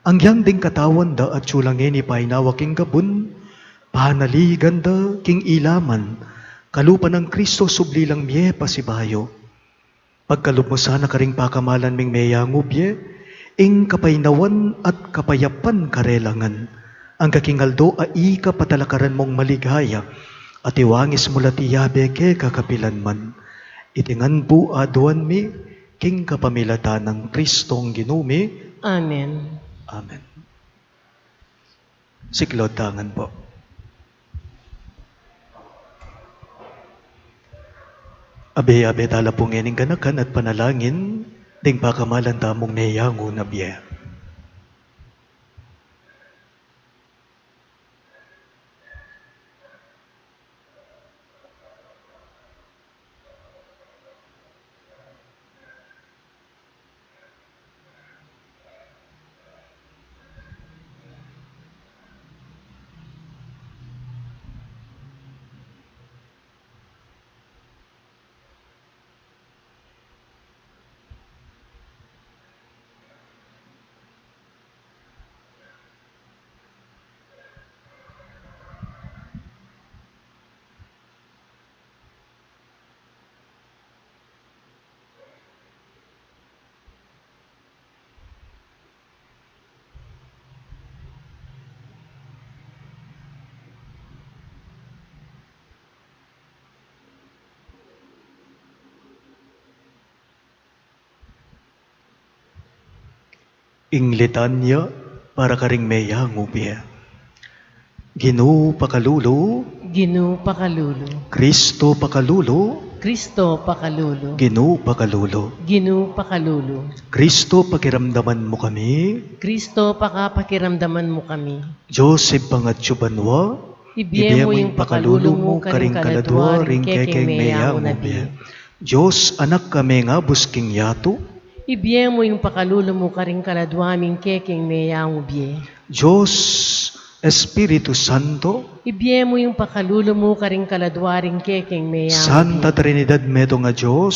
Speaker 4: Ang yang ding katawan da at syulangin ipainawa king gabun, panaligan da king ilaman, kalupan ng Kristo sublilang miye pasibayo. Pagkalupmusan na karing pakamalan ming Meyangu-bie, ing kapainawan at kapayapan karelangan, ang kakingaldo ai kapatalakaran mong maligaya, at iwangis mula tiyabe ke kakapilan man. Itingan po aduan mi, king kapamilata ng Kristong Ginume.
Speaker 3: Amen.
Speaker 4: Amen. Siklod tangan po. Abe-abe tala pong ining ganakan at panalangin, ding pakamalan tamong Meyangu-bie. Ing litanya para karing Meyangu-bie. Ginu pakalulo,
Speaker 3: Ginu pakalulo.
Speaker 4: Kristo pakalulo,
Speaker 3: Kristo pakalulo.
Speaker 4: Ginu pakalulo.
Speaker 3: Ginu pakalulo.
Speaker 4: Kristo pakiramdaman mo kami,
Speaker 3: Kristo pakapakiramdaman mo kami.
Speaker 4: Diyos pangatsubanwa,
Speaker 3: Ibiye mo yung pakalulo mo karing kaladwa ring kekeng Meyangu-bie.
Speaker 4: Diyos anak kami nga busking yato,
Speaker 3: Ibiye mo yung pakalulo mo karing kaladwa ming kekeng Meyangu-bie.
Speaker 4: Diyos Espiritu Santo,
Speaker 3: Ibiye mo yung pakalulo mo karing kaladwa ring kekeng Meyangu-bie.
Speaker 4: Santa Trinidad meto nga Diyos,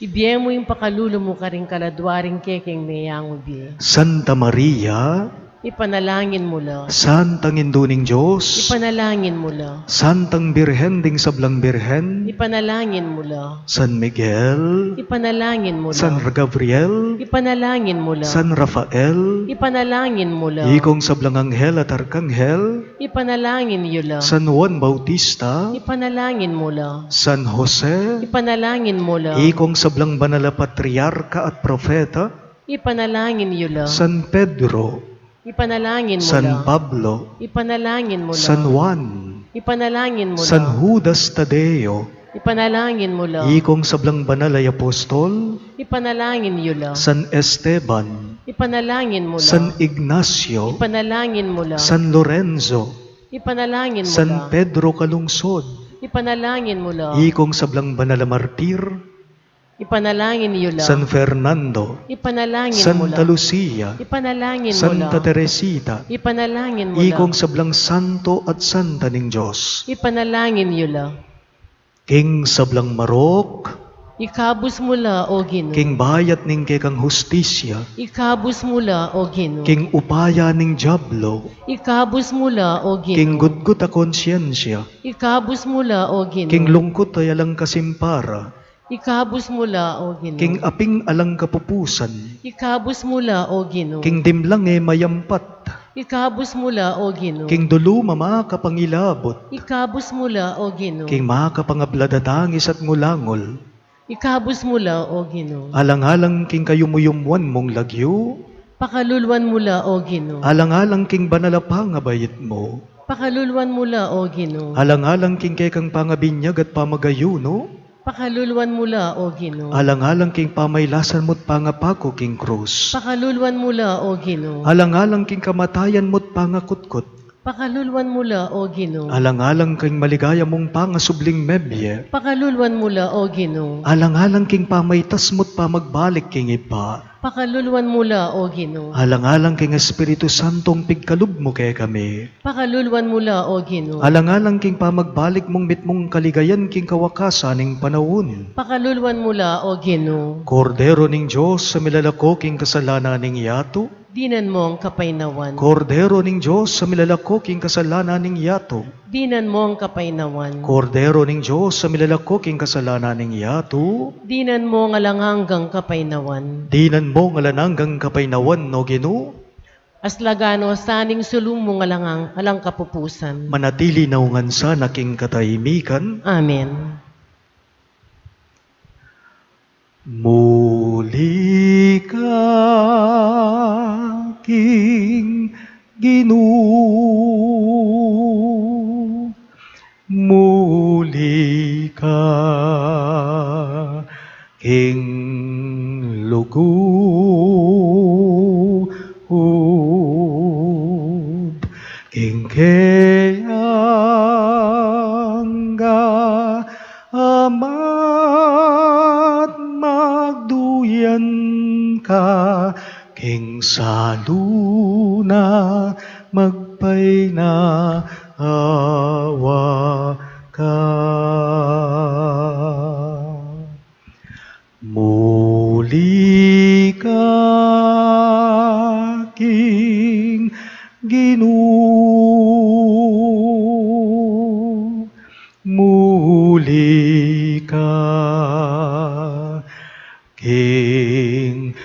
Speaker 3: Ibiye mo yung pakalulo mo karing kaladwa ring kekeng Meyangu-bie.
Speaker 4: Santa Maria,
Speaker 3: Ipanalangin mo la.
Speaker 4: Santang Induning Diyos,
Speaker 3: Ipanalangin mo la.
Speaker 4: Santang Birhen ding Sablang Birhen,
Speaker 3: Ipanalangin mo la.
Speaker 4: San Miguel,
Speaker 3: Ipanalangin mo la.
Speaker 4: San Gabriel,
Speaker 3: Ipanalangin mo la.
Speaker 4: San Rafael,
Speaker 3: Ipanalangin mo la.
Speaker 4: Ikong Sablang Anghel at Arkanghel,
Speaker 3: Ipanalangin niyo la.
Speaker 4: San Juan Bautista,
Speaker 3: Ipanalangin mo la.
Speaker 4: San Jose,
Speaker 3: Ipanalangin mo la.
Speaker 4: Ikong Sablang Banal na Patriarka at Profeta,
Speaker 3: Ipanalangin niyo la.
Speaker 4: San Pedro,
Speaker 3: Ipanalangin mo
Speaker 4: San
Speaker 3: la.
Speaker 4: Pablo,
Speaker 3: Ipanalangin mo la.
Speaker 4: San Juan,
Speaker 3: Ipanalangin mo
Speaker 4: San
Speaker 3: la.
Speaker 4: Judas Tadeo,
Speaker 3: Ipanalangin mo la.
Speaker 4: Ikong Sablang Banal ay Apostol,
Speaker 3: Ipanalangin niyo la.
Speaker 4: San Esteban,
Speaker 3: Ipanalangin mo la.
Speaker 4: San Ignacio,
Speaker 3: Ipanalangin mo la.
Speaker 4: San Lorenzo,
Speaker 3: Ipanalangin mo la.
Speaker 4: San Pedro Kalungsod,
Speaker 3: Ipanalangin mo la.
Speaker 4: Ikong Sablang Banal na Martir,
Speaker 3: Ipanalangin niyo la.
Speaker 4: San Fernando,
Speaker 3: Ipanalangin mo la.
Speaker 4: Santa Lucia,
Speaker 3: Ipanalangin mo la.
Speaker 4: Santa Teresita,
Speaker 3: Ipanalangin mo la.
Speaker 4: Ikong Sablang Santo at Santa ning Diyos,
Speaker 3: Ipanalangin niyo la.
Speaker 4: King Sablang Marok,
Speaker 3: Ikabus mo la, O Ginoo.
Speaker 4: King Bayat ning Kekang Hustisya,
Speaker 3: Ikabus mo la, O Ginoo.
Speaker 4: King Upaya ning Diablo,
Speaker 3: Ikabus mo la, O Ginoo.
Speaker 4: King Gudgut a Konsyensya,
Speaker 3: Ikabus mo la, O Ginoo.
Speaker 4: King Lungkot ay alang kasimpara,
Speaker 3: Ikabus mo la, O Ginoo.
Speaker 4: King Aping alang kapupusan,
Speaker 3: Ikabus mo la, O Ginoo.
Speaker 4: King Dimlang e mayampat,
Speaker 3: Ikabus mo la, O Ginoo.
Speaker 4: King Duluma makapangilabot,
Speaker 3: Ikabus mo la, O Ginoo.
Speaker 4: King makapangabladatangis at ngulangol,
Speaker 3: Ikabus mo la, O Ginoo.
Speaker 4: alang-alang King kayumuyumwan mong lagyo,
Speaker 3: Pakalulwan mo la, O Ginoo.
Speaker 4: alang-alang King banalapang abayit mo,
Speaker 3: Pakalulwan mo la, O Ginoo.
Speaker 4: alang-alang King Kekang pangabinyag at pamagayuno,
Speaker 3: Pakalulwan mo la, O Ginoo.
Speaker 4: alang-alang King pamaylasan mo't pangapako King Cruz,
Speaker 3: Pakalulwan mo la, O Ginoo.
Speaker 4: alang-alang King kamatayan mo't pangakutkot,
Speaker 3: Pakalulwan mo la, O Ginoo.
Speaker 4: alang-alang King maligaya mong pangasubling mebye,
Speaker 3: Pakalulwan mo la, O Ginoo.
Speaker 4: alang-alang King pamaytas mo't pamagbalik King iba,
Speaker 3: Pakalulwan mo la, O Ginoo.
Speaker 4: alang-alang King Espiritu Santong pigkalub mo kay kami,
Speaker 3: Pakalulwan mo la, O Ginoo.
Speaker 4: alang-alang King pamagbalik mong mitmong kaligayan King kawakasan ning panahon,
Speaker 3: Pakalulwan mo la, O Ginoo.
Speaker 4: Kordero ning Diyos sa milalako King kasalanan ning yato,
Speaker 3: Dinan mo ang kapainawan.
Speaker 4: Kordero ning Diyos sa milalako King kasalanan ning yato,
Speaker 3: Dinan mo ang kapainawan.
Speaker 4: Kordero ning Diyos sa milalako King kasalanan ning yato,
Speaker 3: Dinan mo ang alanganggang kapainawan.
Speaker 4: dinan mo ngalananggang kapainawan no Ginoo,
Speaker 3: Aslagano saning sulong mo ngalangang alang kapupusan.
Speaker 4: manatili naungan sana King katahimikan,
Speaker 3: Amen.
Speaker 4: muli ka King Ginoo, muli ka King Lugod, King Kayanga Ama't magduyan ka, King Saluna magpay na awa ka. Muli ka King Ginoo, muli ka King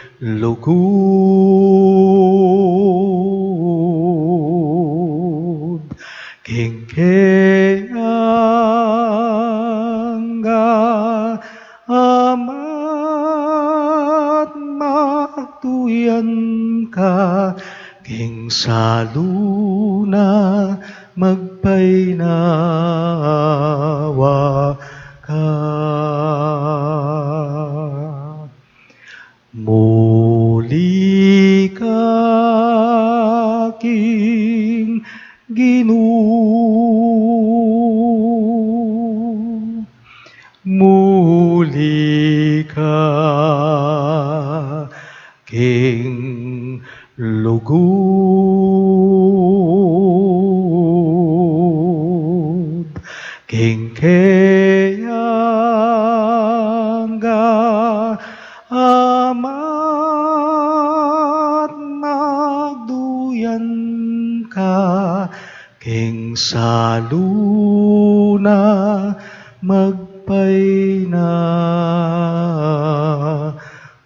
Speaker 4: Lugod, King Kayanga Ama't magtuyan ka, King Saluna magpay na awa ka. Muli ka King Ginoo, muli ka King Lugod, King Kayanga Ama't magduyan ka, king saluna magpay na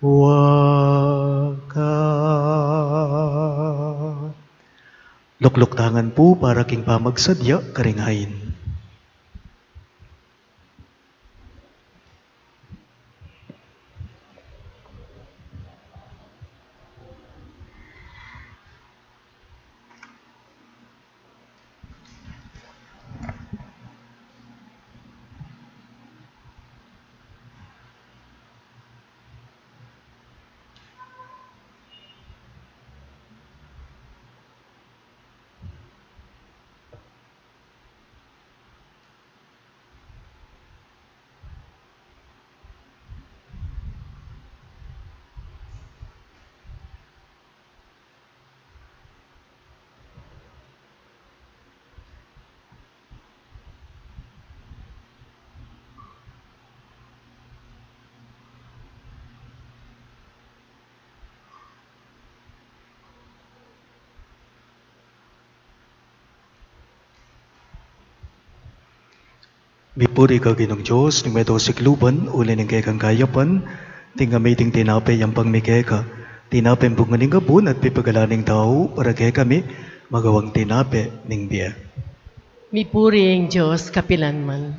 Speaker 4: waka. Lukluktangan po para king pamagsadya karinghain. Mipuri ka ginong Diyos, ng meto sikluban, uli ng kekang kayapan, tingamay ting tinapay ang pangmikeka, tinapay bunga ng gabun at pipagalaning tao, para kaya kami, magawang tinape ning biya.
Speaker 3: Mipuri ang Diyos, kapilanman.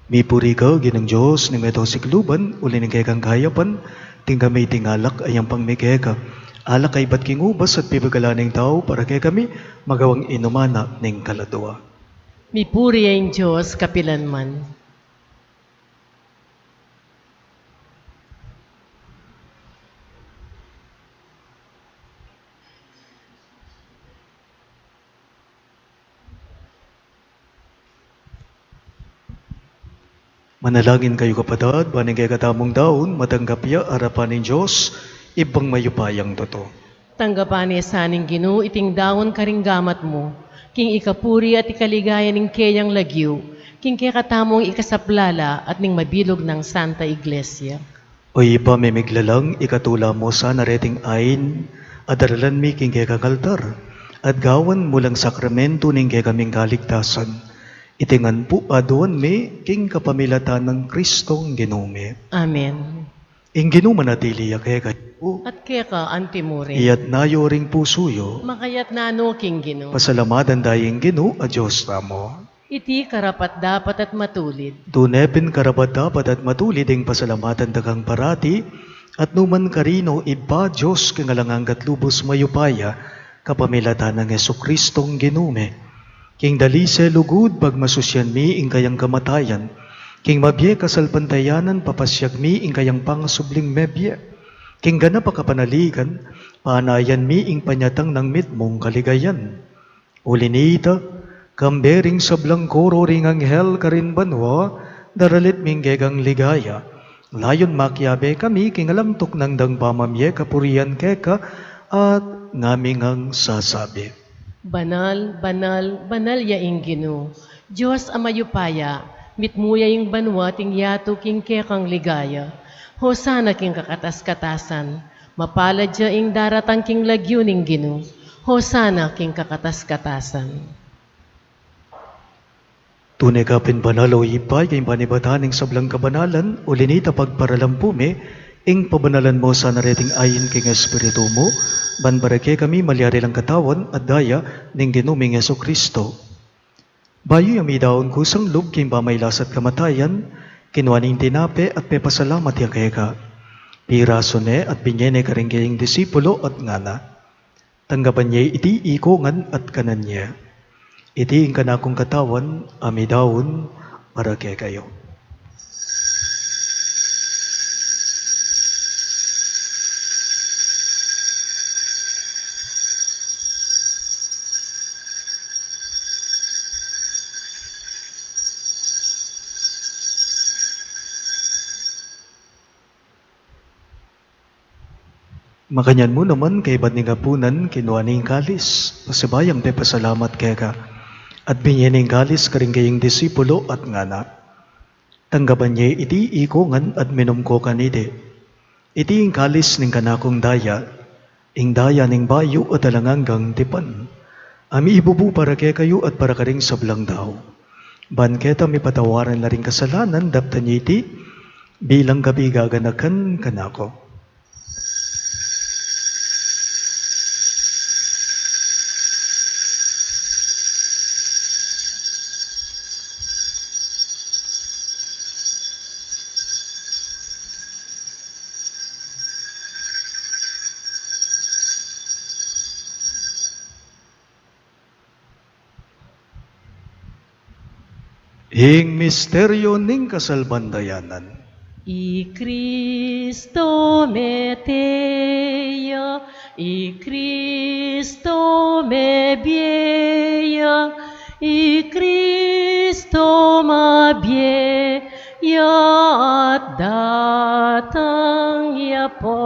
Speaker 4: Mipuri ka ginong Diyos, ng meto sikluban, uli ng kekang kayapan, tingamay ting alak ay ang pangmikeka, alak ay ba't kingubas at pipagalaning tao, para kaya kami, magawang inumana ning kaladwa.
Speaker 3: Mipuri ang Diyos, kapilanman.
Speaker 4: Manalangin kayo kapatid, baning kay katamong daon, matanggap ya harapan ng Diyos, ibang mayupayang toto.
Speaker 3: Tanggapan ni saning Ginoo iting dawon karinggamat mo, king ikapuri at ikaligaya ning kayang lagyo, king kakatamong ikasaplala at ning mabilog ng Santa Iglesia.
Speaker 4: O ipa may miglalang ikatula mo sa nareting ain, at daralan mi king kakakaltar, at gawan mulang sakramento ning kaming kaligtasan. Itingan po aduan mi king kapamilatan ng Kristong Ginume.
Speaker 3: Amen.
Speaker 4: Ing Ginuma natili kaya kayo,
Speaker 3: At keka antimurin,
Speaker 4: iyat nayo ring pusuyo,
Speaker 3: makayat nano king Ginoo.
Speaker 4: pasalamatan dayeng Ginu a Diyos tamo.
Speaker 3: Iti karapat dapat at matulid.
Speaker 4: Tunepin karapat dapat at matulid ang pasalamatan dagang parati, at numan karino iba Diyos kangalangang katlubos mayupaya, kapamilatan ng Jesukristong Ginume. King dalise lugud pagmasusyan mi ing kayang kamatayan, king mabye kasalpantayanan papasyag mi ing kayang pangasubling mebye, king ganap kapanaligan, paanayan mi ing panyatang ng mitmong kaligayan. Ulinita, kambering sablang koro ring anghel karin banwa, daralit minggegang ligaya. Layon makyabe kami king alamtok ng dangpamamye kapurian keka, at ngaming ang sasabi.
Speaker 3: Banal, banal, banal yaing Ginoo. Diyos amayupaya, mitmuya yung banwa ting yato king kekang ligaya. Hosana king kakatas-katasan, mapalad siya ing daratang king lagyo ning Ginoo. Hosana king kakatas-katasan.
Speaker 4: Tunay kapin banalo ipay kay panibataning sablang kabanalan, ulinita pagparalampume, ing pabanalan mo sa nareting ayin king Espiritu mo, banbarake kami malyari lang katawan at daya ning Ginuming Jesucristo. Bayo yami daon kusang lub king pamaylas at kamatayan, kinuaning tinape at pepasalamat ya kaya piraso ne at binyene karinggaying disipulo at ngana. Tanggapan niya iti ikongan at kanan niya. Iti ing kanakong katawan, ami daon, para kaya kayo. Makanyan mo naman kay bad ni gapunan kinuha ning kalis, pasibayang te pasalamat kaya ka, at binyening kalis karinggaying disipulo at ngana. Tanggapan niya iti ikongan at minum ko kanide. Iti ing kalis ning kanakong daya, ing daya ning bayo at alanganggang tipan. Ami ibubu para kay kayo at para ka ring sablang daw. Ban keta mi patawaran na ring kasalanan daptan iti bilang gabi gaganakan kanako. Hing misteryo ning kasalbandayanan.
Speaker 3: I Cristo meteia, I Cristo me bieia, I Cristo mabieia at datang yapo.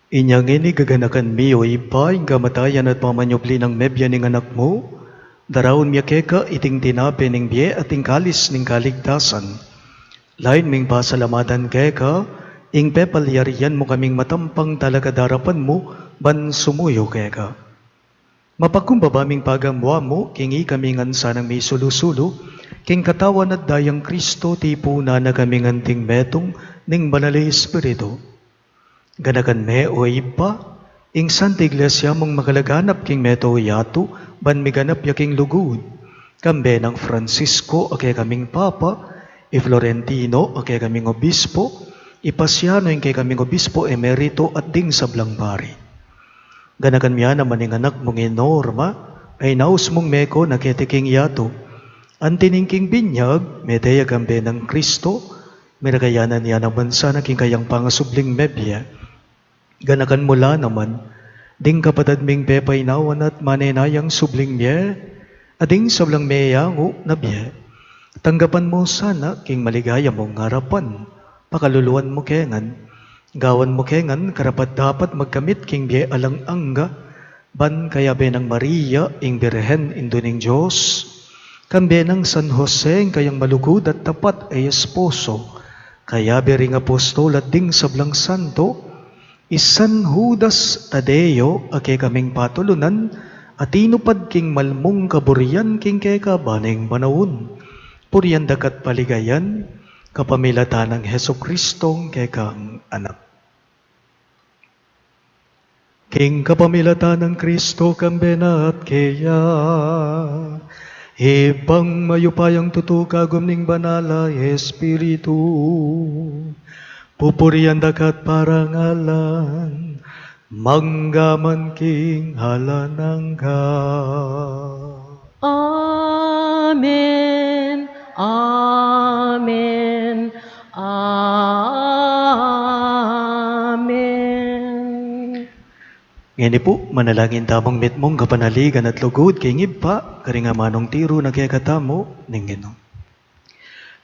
Speaker 4: Inyang ini gaganakan miyo ipa, ing kamatayan at pamanyupli ng mebya ning anak mo, daraon miya keka iting tinape ning biye at ing kalis ning kaligtasan. Lain ming pasalamatan keka, ing pepalyarian mo kaming matampang talaga darapan mo, ban sumuyo keka. Mapakumbabaming pagamwa mo, kingi kaming ansanang may sulusulo, king katawan at dayang Kristo tipo na nagaming anting metong ning banali espiritu. Ganagan me o ipa, ing Santa Iglesia mong makalaganap king meto yato, ban miganap yaking lugod. Kambe ng Francisco ake kaming Papa, i Florentino ake kaming Obispo, ipasiano ing kay kaming Obispo emerito at ding sablang pari. Ganakan miya naman ing anak mong Norma, ay naus mong meko na ketiking yato. Antiningking binyag, medeya kambe ng Kristo, miragayanan niya ng bansa na king kayang pangasubling mebya. Ganakan mula naman, ding kapatad ming pepay nawan at manenayang subling miye, ading sablang meyangu na biye. Tanggapan mo sana king maligaya mong harapan, pakaluluan mo kengan, gawan mo kengan karapat dapat magkamit king biye alang angga, ban kaya benang Maria ing Birhen induning Diyos, kambe ng San Jose ing kayang malugod at tapat ay esposo, kaya bering apostol at ding sablang santo, Isan Judas Tadeo ake kaming patulunan at inupad king malmong kaburian king keka baning panawon. Puriyan dakat paligayan kapamilatan ng Heso Kristong kekang anak. King kapamilatan ng Kristo kambena at keya, ibang mayupayang tutukagom ning banala Espiritu. Pupurian dakat parangalan, manggaman king halanangga.
Speaker 3: Amen, Amen, Amen.
Speaker 4: Ngini po, manalangin tamang mitmong kapanaligan at lugod kay ngibpa, karingamanong tiro na kaya katamo, ning Ginoo.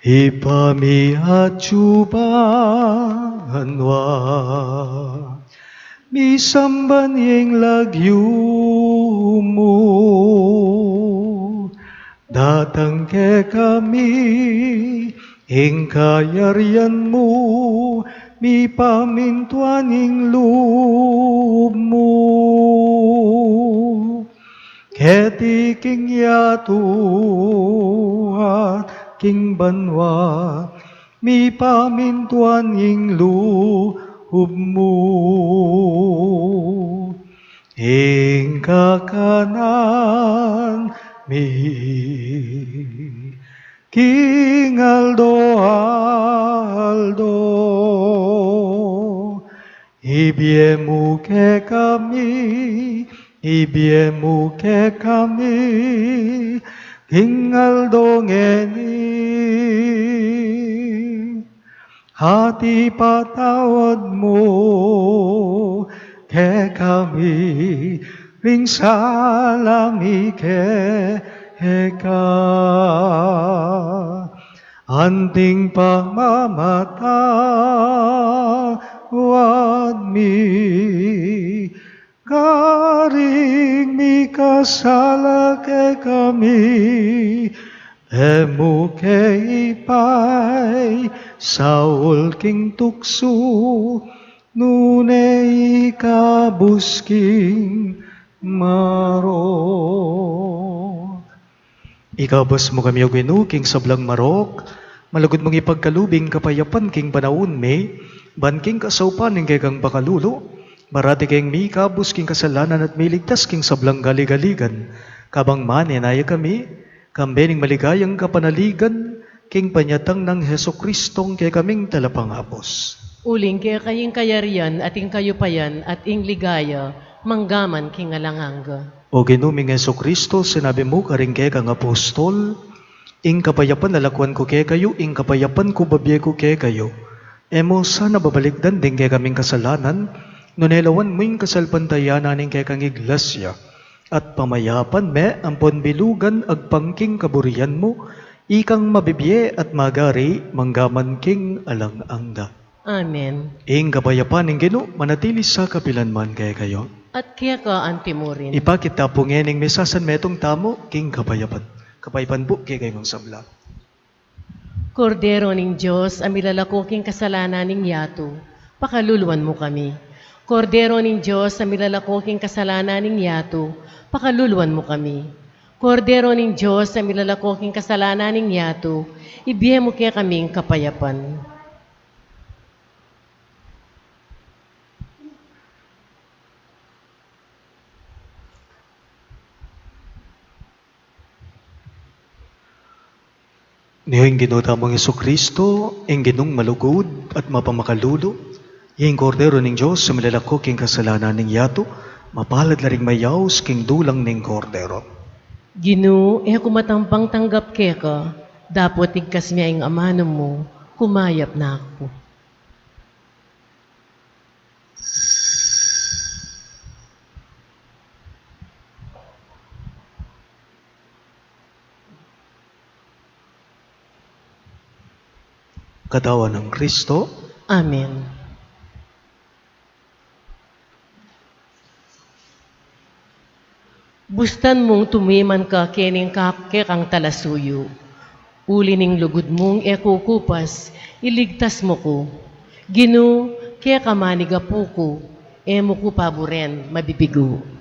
Speaker 4: Ipamihatsubanwa, misamban yung lagyo mo, datang ke kami, ing kayarian mo, mi pamintuan ing loob mo. Ketiking yatuan, king banwa, mi pamintuan ing loob mo. Ing kakanan mi, king Aldo, ibiemu ke kami, hingal dongeni, hati patawad mo ke kami, ring salami ke heka, anting pamamatawad mi, karing mi kasala ke kami, emu ke ipay, saul king tukso, nunay kabusking maro. Ikabas mo kami o Ginoo king sablang marok, malagod mong ipagkalubing kapayapan king panahon me, ban king kasaupan ning kay kang bakalulo, marati king mi kabus king kasalanan at miligtas king sablang galigaligan, kabang manenaya kami, kambening maligayang kapanaligan, king panyatang ng Heso Kristong kay kaming talapangapos.
Speaker 3: Uling kaya kaying kayarian at ing kayupayan at ing ligaya, manggaman king alanganga.
Speaker 4: O Ginuming Heso Kristo, sinabi mo karing kay kang apostol, ing kapayapan nalakwan ko kay kayo, ing kapayapan ko babye ko kay kayo. Emos sana babalikdan din kay kaming kasalanan, nunelawan mo ing kasalpantayanan ing kay kang iglesia. At pamayapan me, ampon bilugan agpangking kaburian mo, ikang mabibye at magari, manggaman king alang-angda.
Speaker 3: Amen.
Speaker 4: Ing kapayapan ing Ginoo, manatili sa kapilanman kay kayo.
Speaker 3: At kaya ka antimurin.
Speaker 4: Ipakita po ngening mesasan metong tamo, king kapayapan. Kapayapan po kay kayong sabla.
Speaker 3: Kordero ning Diyos, amilalako king kasalanan ning yato, pakaluluwan mo kami. Kordero ning Diyos, amilalako king kasalanan ning yato, pakaluluwan mo kami. Kordero ning Diyos, amilalako king kasalanan ning yato, ibiye mo kaya kaming kapayapan.
Speaker 4: Niyo'y ginutamong Yesu Kristo, ing ginung malugod at mapamakalulo, yung kordero ning Diyos sa malalako king kasalanan ning yato, mapalad na ring mayaws king dulang ning kordero.
Speaker 3: Ginu, kumatampang tanggap kaya ka, dapat igkas niya ing amano mo, kumayap na ako.
Speaker 4: Katawan ng Kristo,
Speaker 3: Amen. Bustan mong tumiman ka kening kapke kang talasuyo. Uli ning lugod mong kukupas, iligtas mo ko. Ginu, kaya kamaniga po ko, mo ko paboren, mabibigo.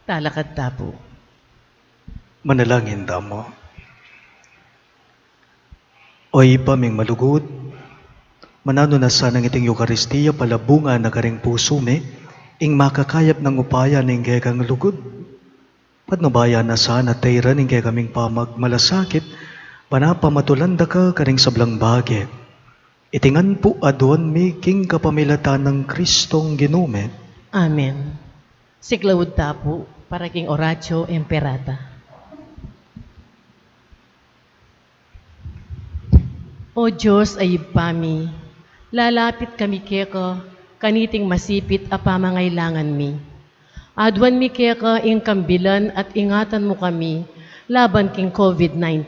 Speaker 3: Talakad tapo.
Speaker 4: Manalangin tamo. Oy paming malugod, manano na sanang iting Eucharistia palabunga na karing puso me, ing makakayap ng upaya ning kekang lugod. Patnubaya na sana tayra ning kekaming pamagmalasakit, panapamatulanda ka karing sablang bagay. Itingan po adon mi king kapamilatan ng Kristong ginume.
Speaker 3: Amen. Siklawud tapo para king Oratio Emperata. O Diyos ay pami, lalapit kami keka, kaniting masipit a pamangailangan mi. Adwan mi keka ing kambilan at ingatan mo kami, laban king COVID-19.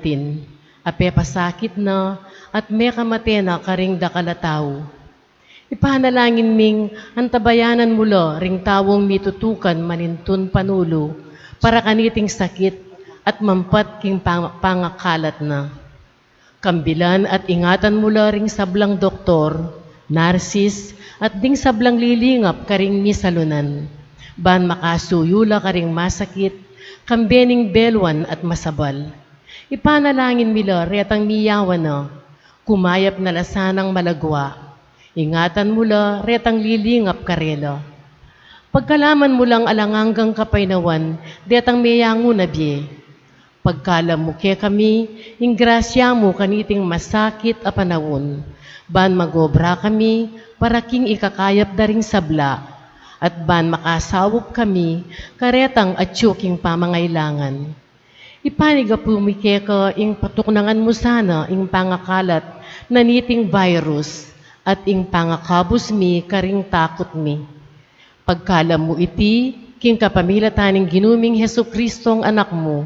Speaker 3: Ape pasakit na at may kamatena karing dakalataw. Ipanalangin ming antabayanan mula ring tawong mitutukan manintun panulo, para kaniting sakit at mampat king pangakalat na. Kambilan at ingatan mula ring sablang doktor, narsis, at ding sablang lilingap karing misalunan. Ban makasuyula karing masakit, kambening belwan at masabal. Ipanalangin mila retang miyawan na, kumayap na lasanang malagwa. Ingatan mula retang lilingap karela. Pagkalaman mo lang alanganggang kapaynawan, detang Meyangu-bie. Pagkalam mo ke kami, ing grasya mo kaniting masakit a panawon. Ban magobra kami, para king ikakayap daring sabla. At ban makasawop kami, karetang atsyuking pamangailangan. Ipaniga pumike ka, ing patuknangan mo sana, ing pangakalat, naniting virus, at ing pangakabos mi, karing takot mi. Pagkalam mo iti, king kapamilataning ginuming Hesu Kristong anak mo,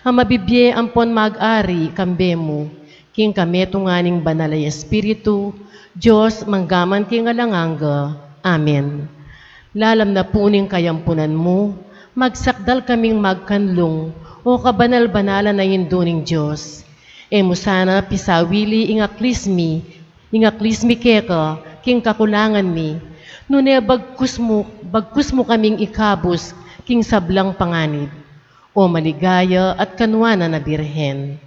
Speaker 3: ang mabibye ampon mag-ari kambe mo, king kametunganing banalay espiritu, Diyos manggaman king alanganga. Amen. Lalam na puning kayampunan mo, magsakdal kaming magkanlong, o kabanal-banalan na yinduning Diyos. E mo sana pisawili ingaklismi keka, king kakulangan mi, nune bagkus mo kaming ikabos, king sablang panganib. O maligaya at kanwana na Birhen.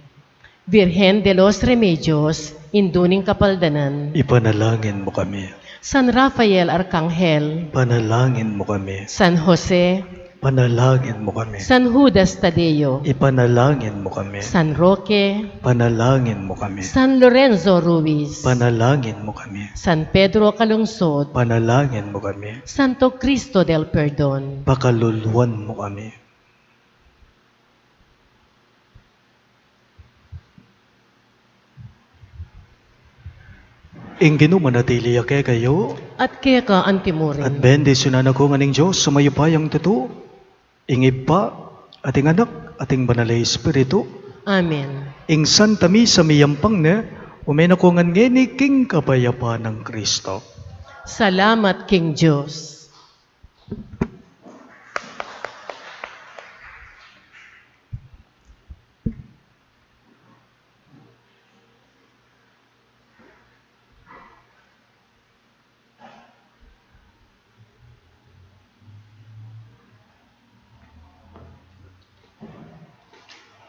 Speaker 3: Virgen de los Remedios, induning kapaldanan.
Speaker 4: Ipanalangin mo kami.
Speaker 3: San Rafael Arcangel.
Speaker 4: Panalangin mo kami.
Speaker 3: San Jose.
Speaker 4: Panalangin mo kami.
Speaker 3: San Judas Tadeo.
Speaker 4: Ipanalangin mo kami.
Speaker 3: San Roque.
Speaker 4: Panalangin mo kami.
Speaker 3: San Lorenzo Ruiz.
Speaker 4: Panalangin mo kami.
Speaker 3: San Pedro Calungsod.
Speaker 4: Panalangin mo kami.
Speaker 3: Santo Cristo del Perdon.
Speaker 4: Pakaluluan mo kami. Ing ginumanatili ake kayo,
Speaker 3: At keka antimurin.
Speaker 4: at bendisyonan ako nga ning Diyos sumayupayang totoo, ingib pa, ating anak, ating banalay espiritu,
Speaker 3: Amen.
Speaker 4: ing Santa Misa miyampang na, umen ako nga ngeni king kapayapaan ng Kristo.
Speaker 3: Salamat King Diyos.